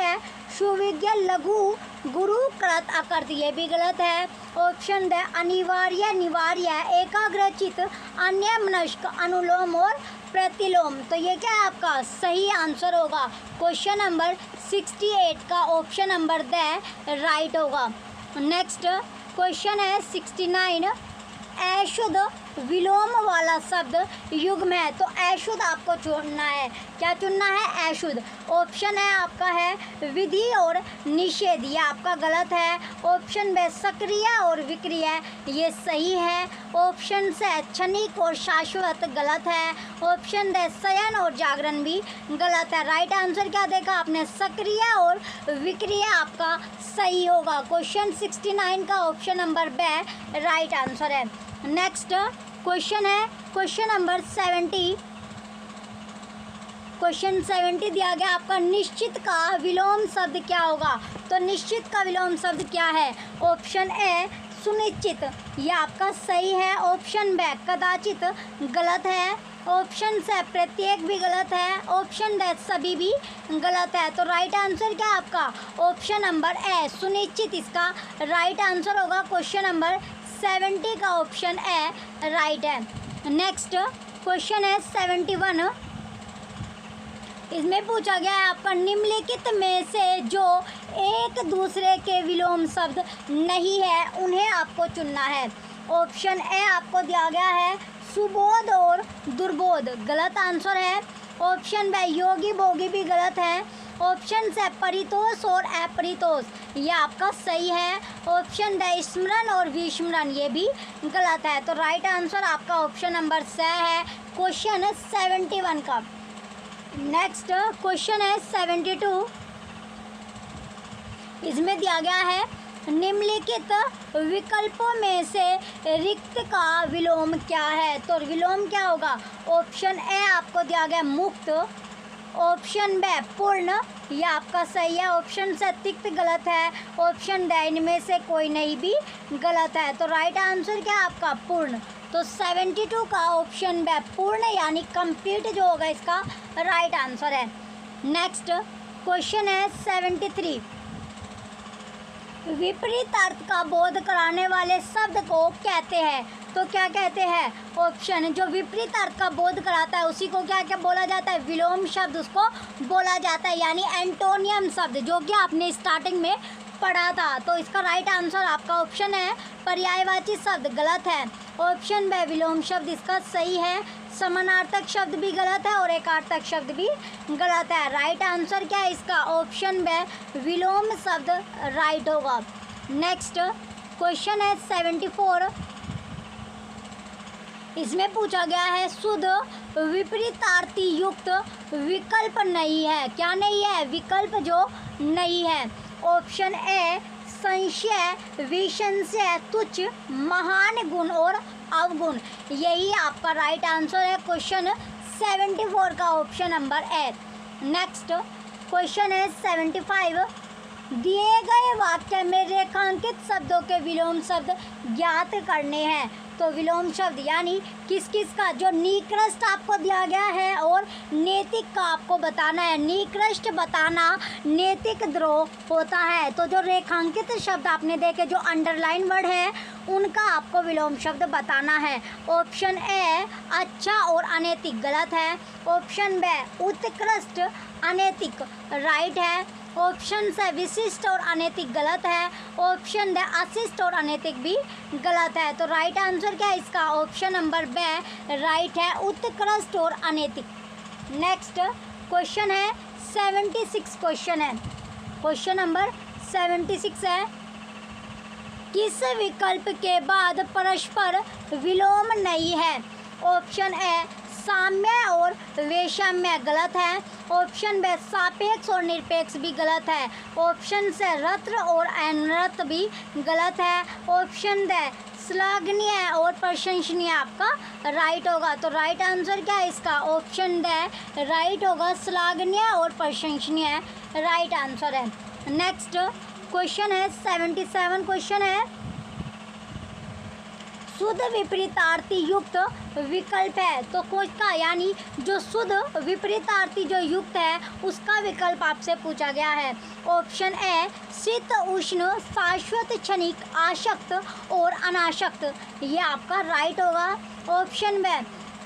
सुविज्ञ, लघु, गुरु, कृत, अकृत, ये भी गलत है। ऑप्शन डी अनिवार्य, निवार्य, एकाग्रचित, अन्यमनस्क, अनुलोम और प्रतिलोम, तो ये क्या है आपका सही आंसर होगा। क्वेश्चन नंबर 68 का ऑप्शन नंबर डी राइट होगा। नेक्स्ट क्वेश्चन है 69। अशुद्ध विलोम वाला शब्द युग्म है। तो अशुद्ध आपको चुनना है, क्या चुनना है, अशुद्ध। ऑप्शन है आपका है विधि और निषेध, ये आपका गलत है। ऑप्शन बी सक्रिय और विक्रिय, ये सही है। ऑप्शन से क्षणिक और शाश्वत गलत है। ऑप्शन डी शयन और जागरण भी गलत है। राइट आंसर क्या देखा आपने, सक्रिय और विक्रिय आपका सही होगा। क्वेश्चन 69 का option number B right answer है। नेक्स्ट क्वेश्चन है क्वेश्चन नंबर 70। क्वेश्चन 70 दिया गया आपका, निश्चित का विलोम शब्द क्या होगा? तो निश्चित का विलोम शब्द क्या है? ऑप्शन ए सुनिश्चित, ये आपका सही है। ऑप्शन बी कदाचित गलत है। ऑप्शन से प्रत्येक भी गलत है। ऑप्शन डी सभी भी गलत है। तो राइट आंसर क्या है आपका? ऑप्शन नंबर ए सुनिश्चित इसका राइट आंसर होगा। क्वेश्चन नंबर 70 का ऑप्शन ए राइट है। नेक्स्ट क्वेश्चन है 71। इसमें पूछा गया है आपका, निम्नलिखित में से जो एक दूसरे के विलोम शब्द नहीं है उन्हें आपको चुनना है। ऑप्शन ए आपको दिया गया है सुबोध और दुर्बोध, गलत आंसर है। ऑप्शन बी योगी भोगी भी गलत है। ऑप्शन से परितोष और अपरितोष, ये आपका सही है। ऑप्शन डी स्मरण और विस्मरण, ये भी गलत है। तो राइट आंसर आपका ऑप्शन नंबर सी है क्वेश्चन 71 का। नेक्स्ट क्वेश्चन है 72। इसमें दिया गया है, निम्नलिखित विकल्पों में से रिक्त का विलोम क्या है? तो विलोम क्या होगा? ऑप्शन ए आपको दिया गया मुक्त। ऑप्शन बी पूर्ण, यह आपका सही है। ऑप्शन से तिक्त गलत है। ऑप्शन डी इनमें से कोई नहीं भी गलत है। तो राइट आंसर क्या है आपका? पूर्ण। तो 72 का ऑप्शन बी पूर्ण यानी कंप्लीट जो होगा इसका राइट आंसर है। नेक्स्ट क्वेश्चन है 73। विपरीत अर्थ का बोध कराने वाले शब्द को कहते हैं, तो क्या कहते हैं? ऑप्शन जो विपरीत अर्थ का बोध कराता है उसी को क्या क्या बोला जाता है? विलोम शब्द उसको बोला जाता है, यानी एंटोनियम शब्द, जो कि आपने स्टार्टिंग में पढ़ा था। तो इसका राइट आंसर आपका ऑप्शन है पर्यायवाची शब्द, गलत है। ऑप्शन बी विलोम शब्द इसका सही है। समानार्थक शब्द भी गलत है और एकार्थक शब्द भी गलत है। राइट आंसर क्या है इसका? ऑप्शन बी विलोम शब्द राइट होगा। नेक्स्ट क्वेश्चन है 74। इसमें पूछा गया है, शुद्ध विपरीतार्थी युक्त विकल्प नहीं है। क्या नहीं है? विकल्प जो नहीं है। ऑप्शन ए संशय, विसंशय, तुच्छ, महान गुण और अवगुण, यही आपका राइट आंसर है क्वेश्चन 74 का option number A. Next question है 75। दिए गए वाक्य में रेखांकित शब्दों के विलोम शब्द ज्ञात करने हैं। तो विलोम शब्द यानी किस किस का? जो निकृष्ट आपको दिया गया है और नैतिक का आपको बताना है। निकृष्ट बताना नैतिक द्रोह होता है। तो जो रेखांकित शब्द आपने देखे, जो अंडरलाइन वर्ड है, उनका आपको विलोम शब्द बताना है। ऑप्शन ए अच्छा और अनैतिक, गलत है। ऑप्शन बी उत्कृष्ट अनैतिक, राइट है। ऑप्शन से विशिष्ट और अनैतिक, गलत है। ऑप्शन डी अशिष्ट और अनैतिक भी गलत है। तो राइट आंसर क्या है इसका? ऑप्शन नंबर बी राइट है, उत्कृष्ट और अनैतिक। नेक्स्ट क्वेश्चन है 76। क्वेश्चन है क्वेश्चन नंबर 76 है, किस विकल्प के बाद परस्पर विलोम नहीं है? ऑप्शन ए साम्य और वैषम्य, गलत है। ऑप्शन बी सापेक्ष और निरपेक्ष भी गलत है। ऑप्शन से रत्र और अनरत भी गलत है। ऑप्शन डी श्लाघनीय और प्रशंसनीय आपका राइट होगा। तो राइट आंसर क्या है इसका? ऑप्शन डी राइट होगा, श्लाघनीय और प्रशंसनीय राइट आंसर है। नेक्स्ट क्वेश्चन है 77। क्वेश्चन है, शुद्ध विपरीतार्थी युक्त विकल्प है। तो कोच का यानी जो शुद्ध विपरीतार्थी जो युक्त है उसका विकल्प आपसे पूछा गया है। ऑप्शन ए शीत उष्ण, शाश्वत, क्षणिक, आसक्त और अनासक्त, ये आपका राइट होगा। ऑप्शन बी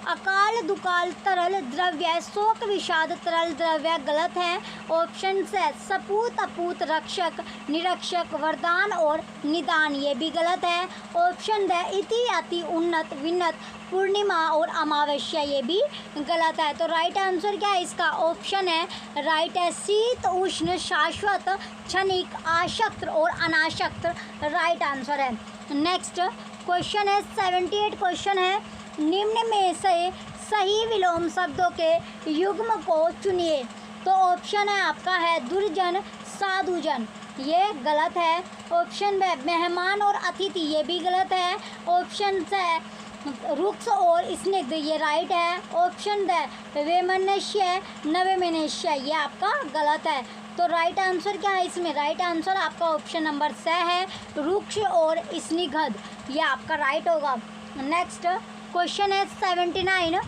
अकाल दुकाल तरल द्रव्य, शोक विषाद तरल द्रव्य, गलत है। ऑप्शन से सपूत अपूत, रक्षक निरक्षक, वरदान और निदान, ये भी गलत है। ऑप्शन डी इति अति, उन्नत विन्नत, पूर्णिमा और अमावस्या, ये भी गलत है। तो राइट आंसर क्या है इसका? ऑप्शन है राइट है, शीत उष्ण, शाश्वत, क्षणिक, आसक्त और अनासक्त, राइट आंसर है। नेक्स्ट क्वेश्चन है 78। क्वेश्चन है, निम्न में से सही विलोम शब्दों के युग्म को चुनिए। तो ऑप्शन है आपका है दुर्जन, साधुजन, ये गलत है। ऑप्शन बी मेहमान और अतिथि, ये भी गलत है। ऑप्शन से रुक्ष और स्निग्ध, ये राइट है। ऑप्शन द वैमनस्य नवमेनस्य, ये आपका गलत है। तो राइट आंसर क्या है इसमें? राइट आंसर आपका ऑप्शन नंबर स है, रुक्ष और स्निग्ध, ये आपका राइट होगा। नेक्स्ट क्वेश्चन है 79।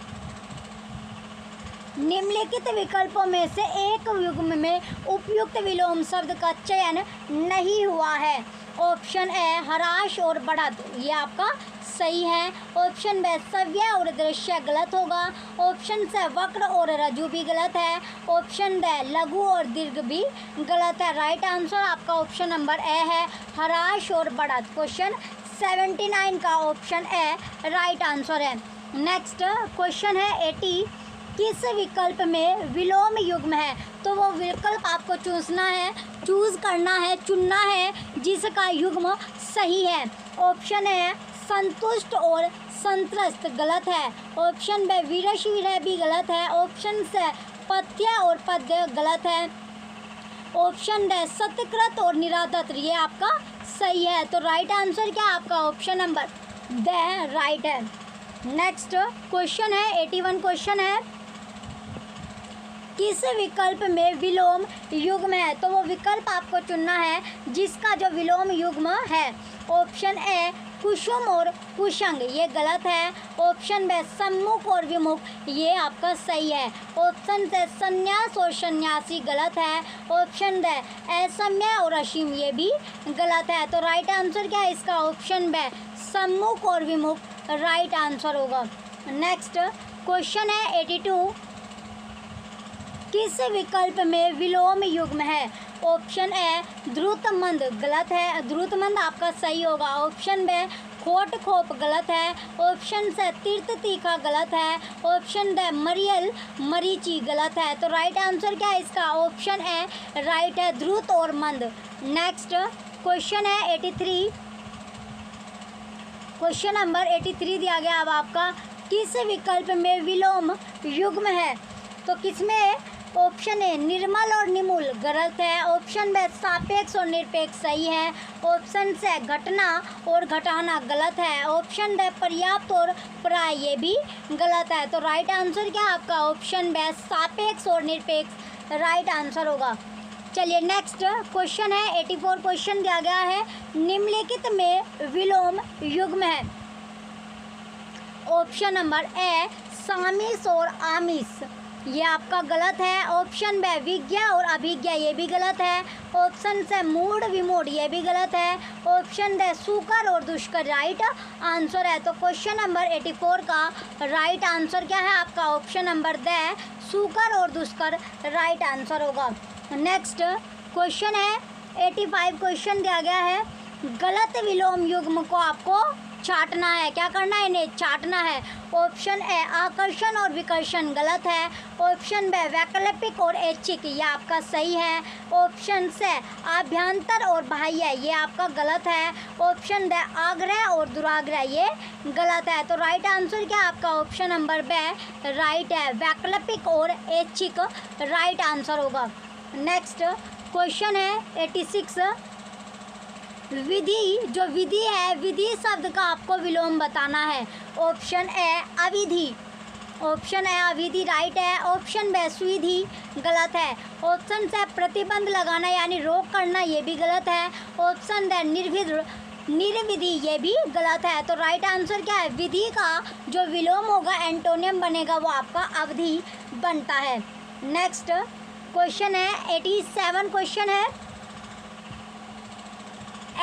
निम्नलिखित विकल्पों में से एक युग्म में उपयुक्त विलोम शब्द का चयन नहीं हुआ है। ऑप्शन ए हराश और बढ़त, ये आपका सही है। ऑप्शन बी सव्य और दृश्य गलत होगा। ऑप्शन से वक्र और रजु भी गलत है। ऑप्शन डी लघु और दीर्घ भी गलत है। राइट आंसर आपका ऑप्शन नंबर ए है, हराश और बढ़त। क्वेश्चन 79 का ऑप्शन ए राइट आंसर है। नेक्स्ट क्वेश्चन है 80। किस विकल्प में विलोम युग्म है? तो वो विकल्प आपको चूज करना है, चुनना है जिसका युग्म सही है। ऑप्शन है संतुष्ट और संत्रस्त, गलत है। ऑप्शन बी विरस विरह भी गलत है। ऑप्शन से पथ्य और पद्य गलत है। ऑप्शन डी सत्यकृत और निरादत्र, ये आपका सही है। तो राइट आंसर क्या आपका ऑप्शन नंबर डी राइट है। नेक्स्ट क्वेश्चन है 81 क्वेश्चन है किस विकल्प में विलोम युग्म है? तो वो विकल्प आपको चुनना है जिसका जो विलोम युग्म है। ऑप्शन ए कुसुम और कुशंग, ये गलत है। ऑप्शन बी सम्मुख और विमुख, ये आपका सही है। ऑप्शन से संन्यास और सन्यासी गलत है। ऑप्शन डी असम्य और असीम, ये भी गलत है। तो राइट आंसर क्या है इसका? ऑप्शन बी सम्मुख और विमुख राइट आंसर होगा। नेक्स्ट क्वेश्चन है 82। किस विकल्प में विलोम युग्म है? ऑप्शन ए द्रुत मंद, गलत है। द्रुत मंद आपका सही होगा। ऑप्शन बी खोट खोप गलत है। ऑप्शन से तीर्थ तीखा गलत है। ऑप्शन डी मरियल मरीची गलत है। तो राइट आंसर क्या है इसका? ऑप्शन ए राइट है, द्रुत और मंद। नेक्स्ट क्वेश्चन है 83। क्वेश्चन नंबर 83 दिया गया अब आपका किस विकल्प में विलोम युग्म है? तो किसमें? ऑप्शन ए निर्मल और निमूल गलत है। ऑप्शन बी सापेक्ष और निरपेक्ष सही है। ऑप्शन से घटना और घटाना गलत है। ऑप्शन डी पर्याप्त और प्राय, ये भी गलत है। तो राइट आंसर क्या आपका? ऑप्शन बी सापेक्ष और निरपेक्ष राइट आंसर होगा। चलिए नेक्स्ट क्वेश्चन है 84 क्वेश्चन दिया गया है निम्नलिखित में विलोम युग्म है। ऑप्शन नंबर ए सामिस और आमिष, ये आपका गलत है। ऑप्शन बी विज्ञा और अभिज्ञा, ये भी गलत है। ऑप्शन से मूड विमूढ़, ये भी गलत है। ऑप्शन डी सुकर और दुष्कर राइट आंसर है। तो क्वेश्चन नंबर 84 का राइट आंसर क्या है आपका? ऑप्शन नंबर डी सुकर और दुष्कर राइट आंसर होगा। नेक्स्ट क्वेश्चन है 85 क्वेश्चन दिया गया है गलत विलोम युग्म को आपको छाटना है। क्या करना है? इन्हें छाटना है। ऑप्शन ए आकर्षण और विकर्षण गलत है। ऑप्शन बी वैकल्पिक और ऐच्छिक, ये आपका सही है। ऑप्शन से आभ्यंतर और बाह्य, ये आपका गलत है। ऑप्शन डी आग्रह और दुराग्रह, ये गलत है। तो राइट आंसर क्या आपका? ऑप्शन नंबर बी राइट है, वैकल्पिक और ऐच्छिक राइट आंसर होगा। नेक्स्ट क्वेश्चन है 86। विधि, जो विधि है, विधि शब्द का आपको विलोम बताना है। ऑप्शन ए अविधि, ऑप्शन ए अविधि राइट है। ऑप्शन बी सुविधि गलत है। ऑप्शन से प्रतिबंध लगाना यानी रोक करना, ये भी गलत है। ऑप्शन डी निर्विधि, ये भी गलत है। तो राइट आंसर क्या है? विधि का जो विलोम होगा एंटोनियम बनेगा वो आपका अवधि बनता है। नेक्स्ट क्वेश्चन है 87 क्वेश्चन है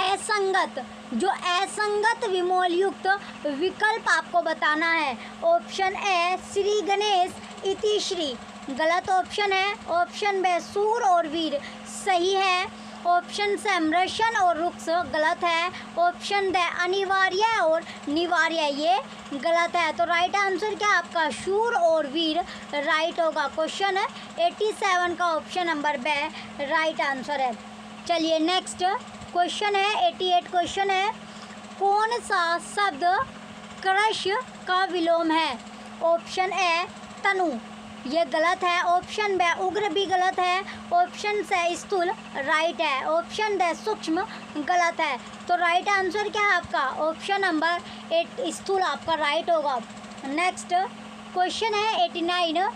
असंगत, जो असंगत विमोल युक्त विकल्प आपको बताना है। ऑप्शन ए श्री गणेश इति श्री गलत ऑप्शन है। ऑप्शन बी सूर और वीर सही है। ऑप्शन से मृशन और रुक्ष गलत है। ऑप्शन डी अनिवार्य और निवार्य, ये गलत है। तो राइट आंसर क्या आपका? शूर और वीर राइट होगा। क्वेश्चन 87 का option number B right answer है। चलिए नेक्स्ट क्वेश्चन है 88 क्वेश्चन है कौन सा शब्द कृष का विलोम है? ऑप्शन ए तनु, ये गलत है। ऑप्शन बे उग्र भी गलत है। ऑप्शन से स्थूल राइट है। ऑप्शन द सूक्ष्म गलत है। तो राइट आंसर क्या है आपका? ऑप्शन नंबर 8 स्थूल आपका राइट होगा। नेक्स्ट क्वेश्चन है 89।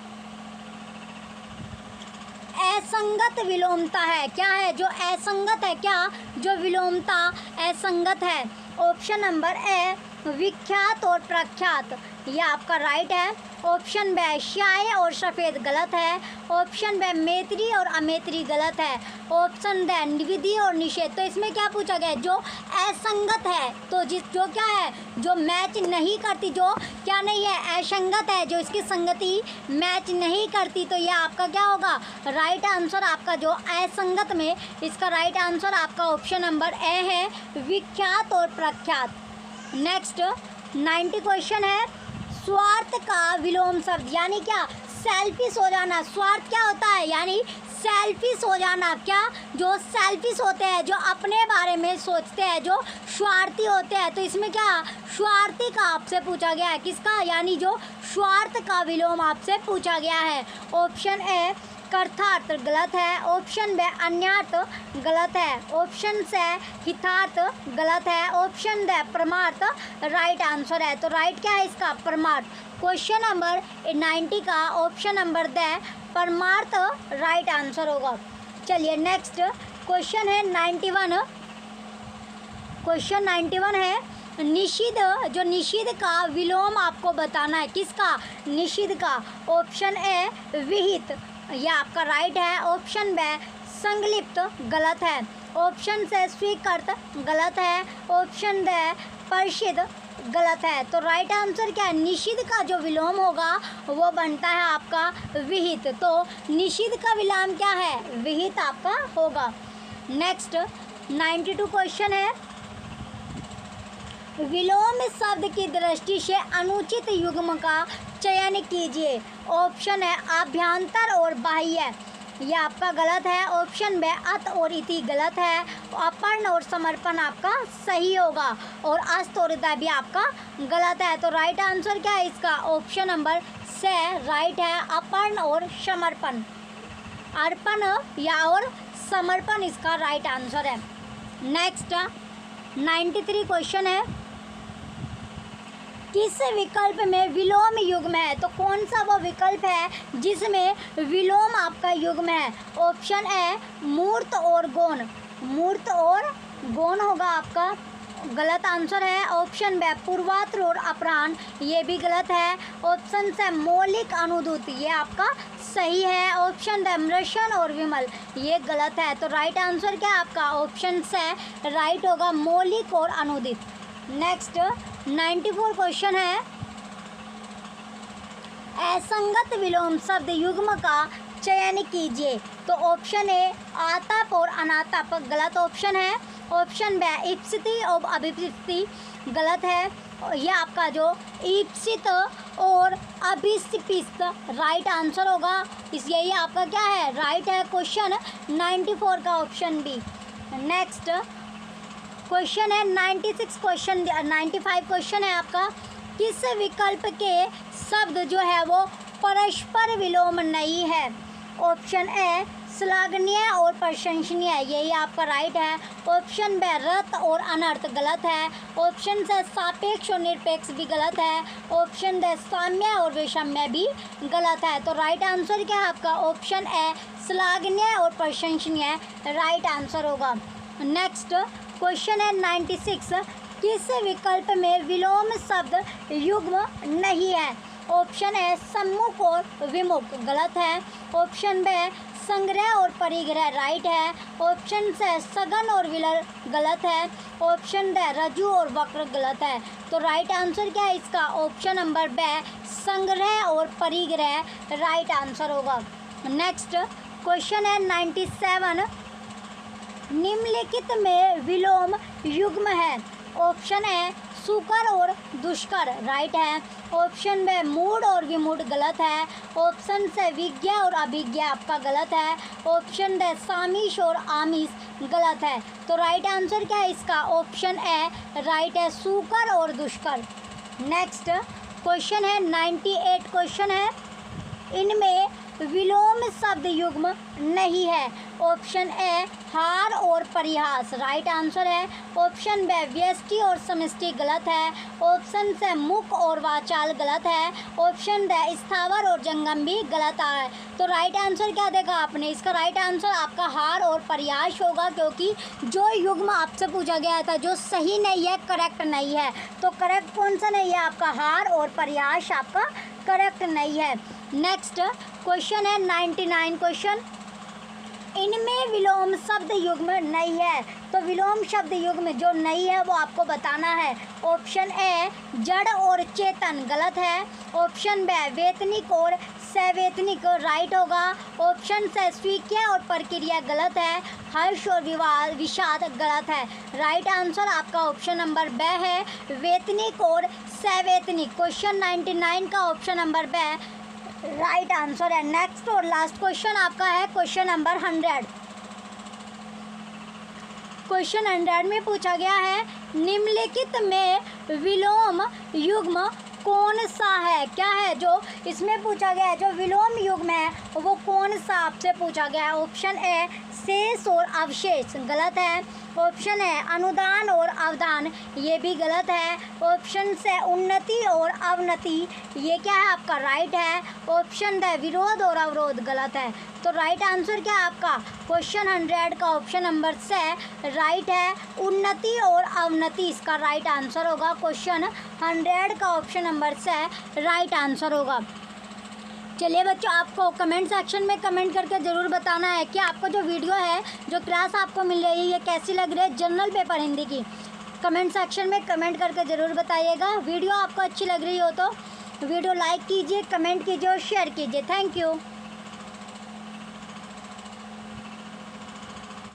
असंगत विलोमता है क्या है? जो असंगत है क्या? जो विलोमता असंगत है। ऑप्शन नंबर ए विख्यात और प्रख्यात, ये आपका राइट है। ऑप्शन बे श्याय और सफ़ेद गलत है। ऑप्शन बे मैत्री और अमैत्री गलत है। ऑप्शन द विधि और निषेध। तो इसमें क्या पूछा गया? जो असंगत है, तो जो क्या है, जो मैच नहीं करती, जो क्या नहीं है, असंगत है, जो इसकी संगति मैच नहीं करती, तो यह आपका क्या होगा? राइट आंसर आपका जो असंगत में, इसका राइट आंसर आपका ऑप्शन नंबर ए है, विख्यात और प्रख्यात। नेक्स्ट 90 क्वेश्चन है, स्वार्थ का विलोम शब्द यानी क्या? सेल्फिश हो जाना। स्वार्थ क्या होता है? यानी सेल्फिश हो जाना। क्या? जो सेल्फिश होते हैं, जो अपने बारे में सोचते हैं, जो स्वार्थी होते हैं। तो इसमें क्या स्वार्थी का आपसे पूछा गया है, किसका? यानी जो स्वार्थ का विलोम आपसे पूछा गया है। ऑप्शन ए कर्थार्थ गलत है। ऑप्शन बे अन्यार्थ गलत है। ऑप्शन से हितार्थ गलत है। ऑप्शन द परमार्थ राइट आंसर है। तो राइट क्या है इसका? परमार्थ। क्वेश्चन नंबर 90 का ऑप्शन नंबर द परमार्थ राइट आंसर होगा। चलिए नेक्स्ट क्वेश्चन है 91। क्वेश्चन 91 है, निषिद्ध, जो निषिद्ध का विलोम आपको बताना है, किसका? निषिद्ध का। ऑप्शन ए विहित, यह आपका राइट है। ऑप्शन बे संलिप्त गलत है। ऑप्शन से स्वीकृत गलत है। ऑप्शन द परिषद गलत है। तो राइट आंसर क्या है? निषिद्ध का जो विलोम होगा वो बनता है आपका विहित। तो निषिद्ध का विलोम क्या है? विहित आपका होगा। नेक्स्ट 92 क्वेश्चन है, विलोम शब्द की दृष्टि से अनुचित युग्म का चयन कीजिए। ऑप्शन है अभ्यंतर और बाह्य, यह आपका गलत है। ऑप्शन बे अत और इति गलत है। अपर्ण और समर्पण आपका सही होगा। और अस्त और द भी आपका गलत है। तो राइट आंसर क्या है इसका? ऑप्शन नंबर से राइट है, अपर्ण और समर्पण। अर्पण या और समर्पण इसका राइट आंसर है। नेक्स्ट 93 क्वेश्चन है, किस विकल्प में विलोम युग्म है? तो कौन सा वो विकल्प है जिसमें विलोम आपका युग्म है? ऑप्शन ए मूर्त और गौण, मूर्त और गौण होगा आपका गलत आंसर है। ऑप्शन बे पूर्वात्र और अपराह्न, ये भी गलत है। ऑप्शन से मौलिक अनुदूत, ये आपका सही है। ऑप्शन द मृषण और विमल, ये गलत है। तो राइट आंसर क्या है आपका? ऑप्शन से राइट होगा, मौलिक और अनुदित। नेक्स्ट 94 क्वेश्चन है, असंगत विलोम शब्द युग्म का चयन कीजिए। तो ऑप्शन ए आतप और अनातप गलत ऑप्शन है। ऑप्शन बे ईप्सिति और अभिप्सिति गलत है। यह आपका जो ईप्सित और अभिप्सित राइट आंसर होगा। इस यही आपका क्या है? राइट है। क्वेश्चन 94 का ऑप्शन बी। नेक्स्ट क्वेश्चन है 96 क्वेश्चन 95 क्वेश्चन है आपका, किस विकल्प के शब्द जो है वो परस्पर विलोम नहीं है? ऑप्शन ए श्लाघनीय और प्रशंसनीय, यही आपका राइट है। ऑप्शन बे रत और अनर्थ गलत है। ऑप्शन से सापेक्ष और निरपेक्ष भी गलत है। ऑप्शन द साम्य और वैषम्य भी गलत है। तो राइट आंसर क्या है आपका? ऑप्शन ए श्लाघनीय और प्रशंसनीय राइट आंसर होगा। नेक्स्ट क्वेश्चन है 96, किस विकल्प में विलोम शब्द युग्म नहीं है? ऑप्शन है सम्मुख और विमुख गलत है। ऑप्शन बे संग्रह और परिग्रह राइट है। ऑप्शन से सघन और विरल गलत है। ऑप्शन द रज्जु और वक्र गलत है। तो राइट आंसर क्या है इसका? ऑप्शन नंबर बे संग्रह और परिग्रह राइट आंसर होगा। नेक्स्ट क्वेश्चन है 97, निम्नलिखित में विलोम युग्म है। ऑप्शन है सुकर और दुष्कर राइट है। ऑप्शन बे मूढ़ और विमूढ़ गलत है। ऑप्शन से विज्ञा और अभिज्ञा आपका गलत है। ऑप्शन द सामिश और आमिष गलत है। तो राइट आंसर क्या है इसका? ऑप्शन ए राइट है, सुकर और दुष्कर। नेक्स्ट क्वेश्चन है 98 क्वेश्चन है, इनमें विलोम शब्द युग्म नहीं है। ऑप्शन ए हार और परिहास राइट आंसर है। ऑप्शन बी व्यष्टि और समष्टि गलत है। ऑप्शन से मुख और वाचाल गलत है। ऑप्शन डी स्थावर और जंगम भी गलत है। तो राइट आंसर क्या देखा आपने? इसका राइट आंसर आपका हार और परिहास होगा, क्योंकि जो युग्म आपसे पूछा गया था जो सही नहीं है, करेक्ट नहीं है। तो करेक्ट कौन सा नहीं है? आपका हार और परिहास आपका करेक्ट नहीं है। नेक्स्ट क्वेश्चन है 99 क्वेश्चन। इनमें विलोम शब्द युग्म नहीं है। तो विलोम शब्द युग्म जो नहीं है वो आपको बताना है। ऑप्शन ए जड़ और चेतन गलत है। ऑप्शन बी वेतनिक और सवैतनिक राइट होगा। ऑप्शन से स्वीक्रिया और प्रक्रिया गलत है। हर्ष और विषाद गलत है। राइट आंसर आपका ऑप्शन नंबर बी है, वेतनिक और सवैतनिक। क्वेश्चन 99 का option number B right answer है। नेक्स्ट और लास्ट क्वेश्चन आपका है क्वेश्चन नंबर 100। क्वेश्चन 100 में पूछा गया है निम्नलिखित में विलोम युग्म कौन सा है? क्या है जो इसमें पूछा गया है? जो विलोम युग्म है वो कौन सा आपसे पूछा गया है? ऑप्शन ए शेष और अवशेष गलत है। ऑप्शन है अनुदान और अवदान, ये भी गलत है। ऑप्शन से उन्नति और अवनति, ये क्या है आपका? राइट है। ऑप्शन द विरोध और अवरोध गलत है। तो राइट आंसर क्या है आपका? क्वेश्चन 100 का ऑप्शन नंबर से राइट है, उन्नति और अवनति इसका राइट आंसर होगा। क्वेश्चन 100 का ऑप्शन नंबर से राइट आंसर होगा। चलिए बच्चों, आपको कमेंट सेक्शन में कमेंट करके ज़रूर बताना है कि आपको जो वीडियो है, जो क्लास आपको मिल रही है, ये कैसी लग रही है जनरल पेपर हिंदी की। कमेंट सेक्शन में कमेंट करके ज़रूर बताइएगा। वीडियो आपको अच्छी लग रही हो तो वीडियो लाइक कीजिए, कमेंट कीजिए और शेयर कीजिए। Thank you.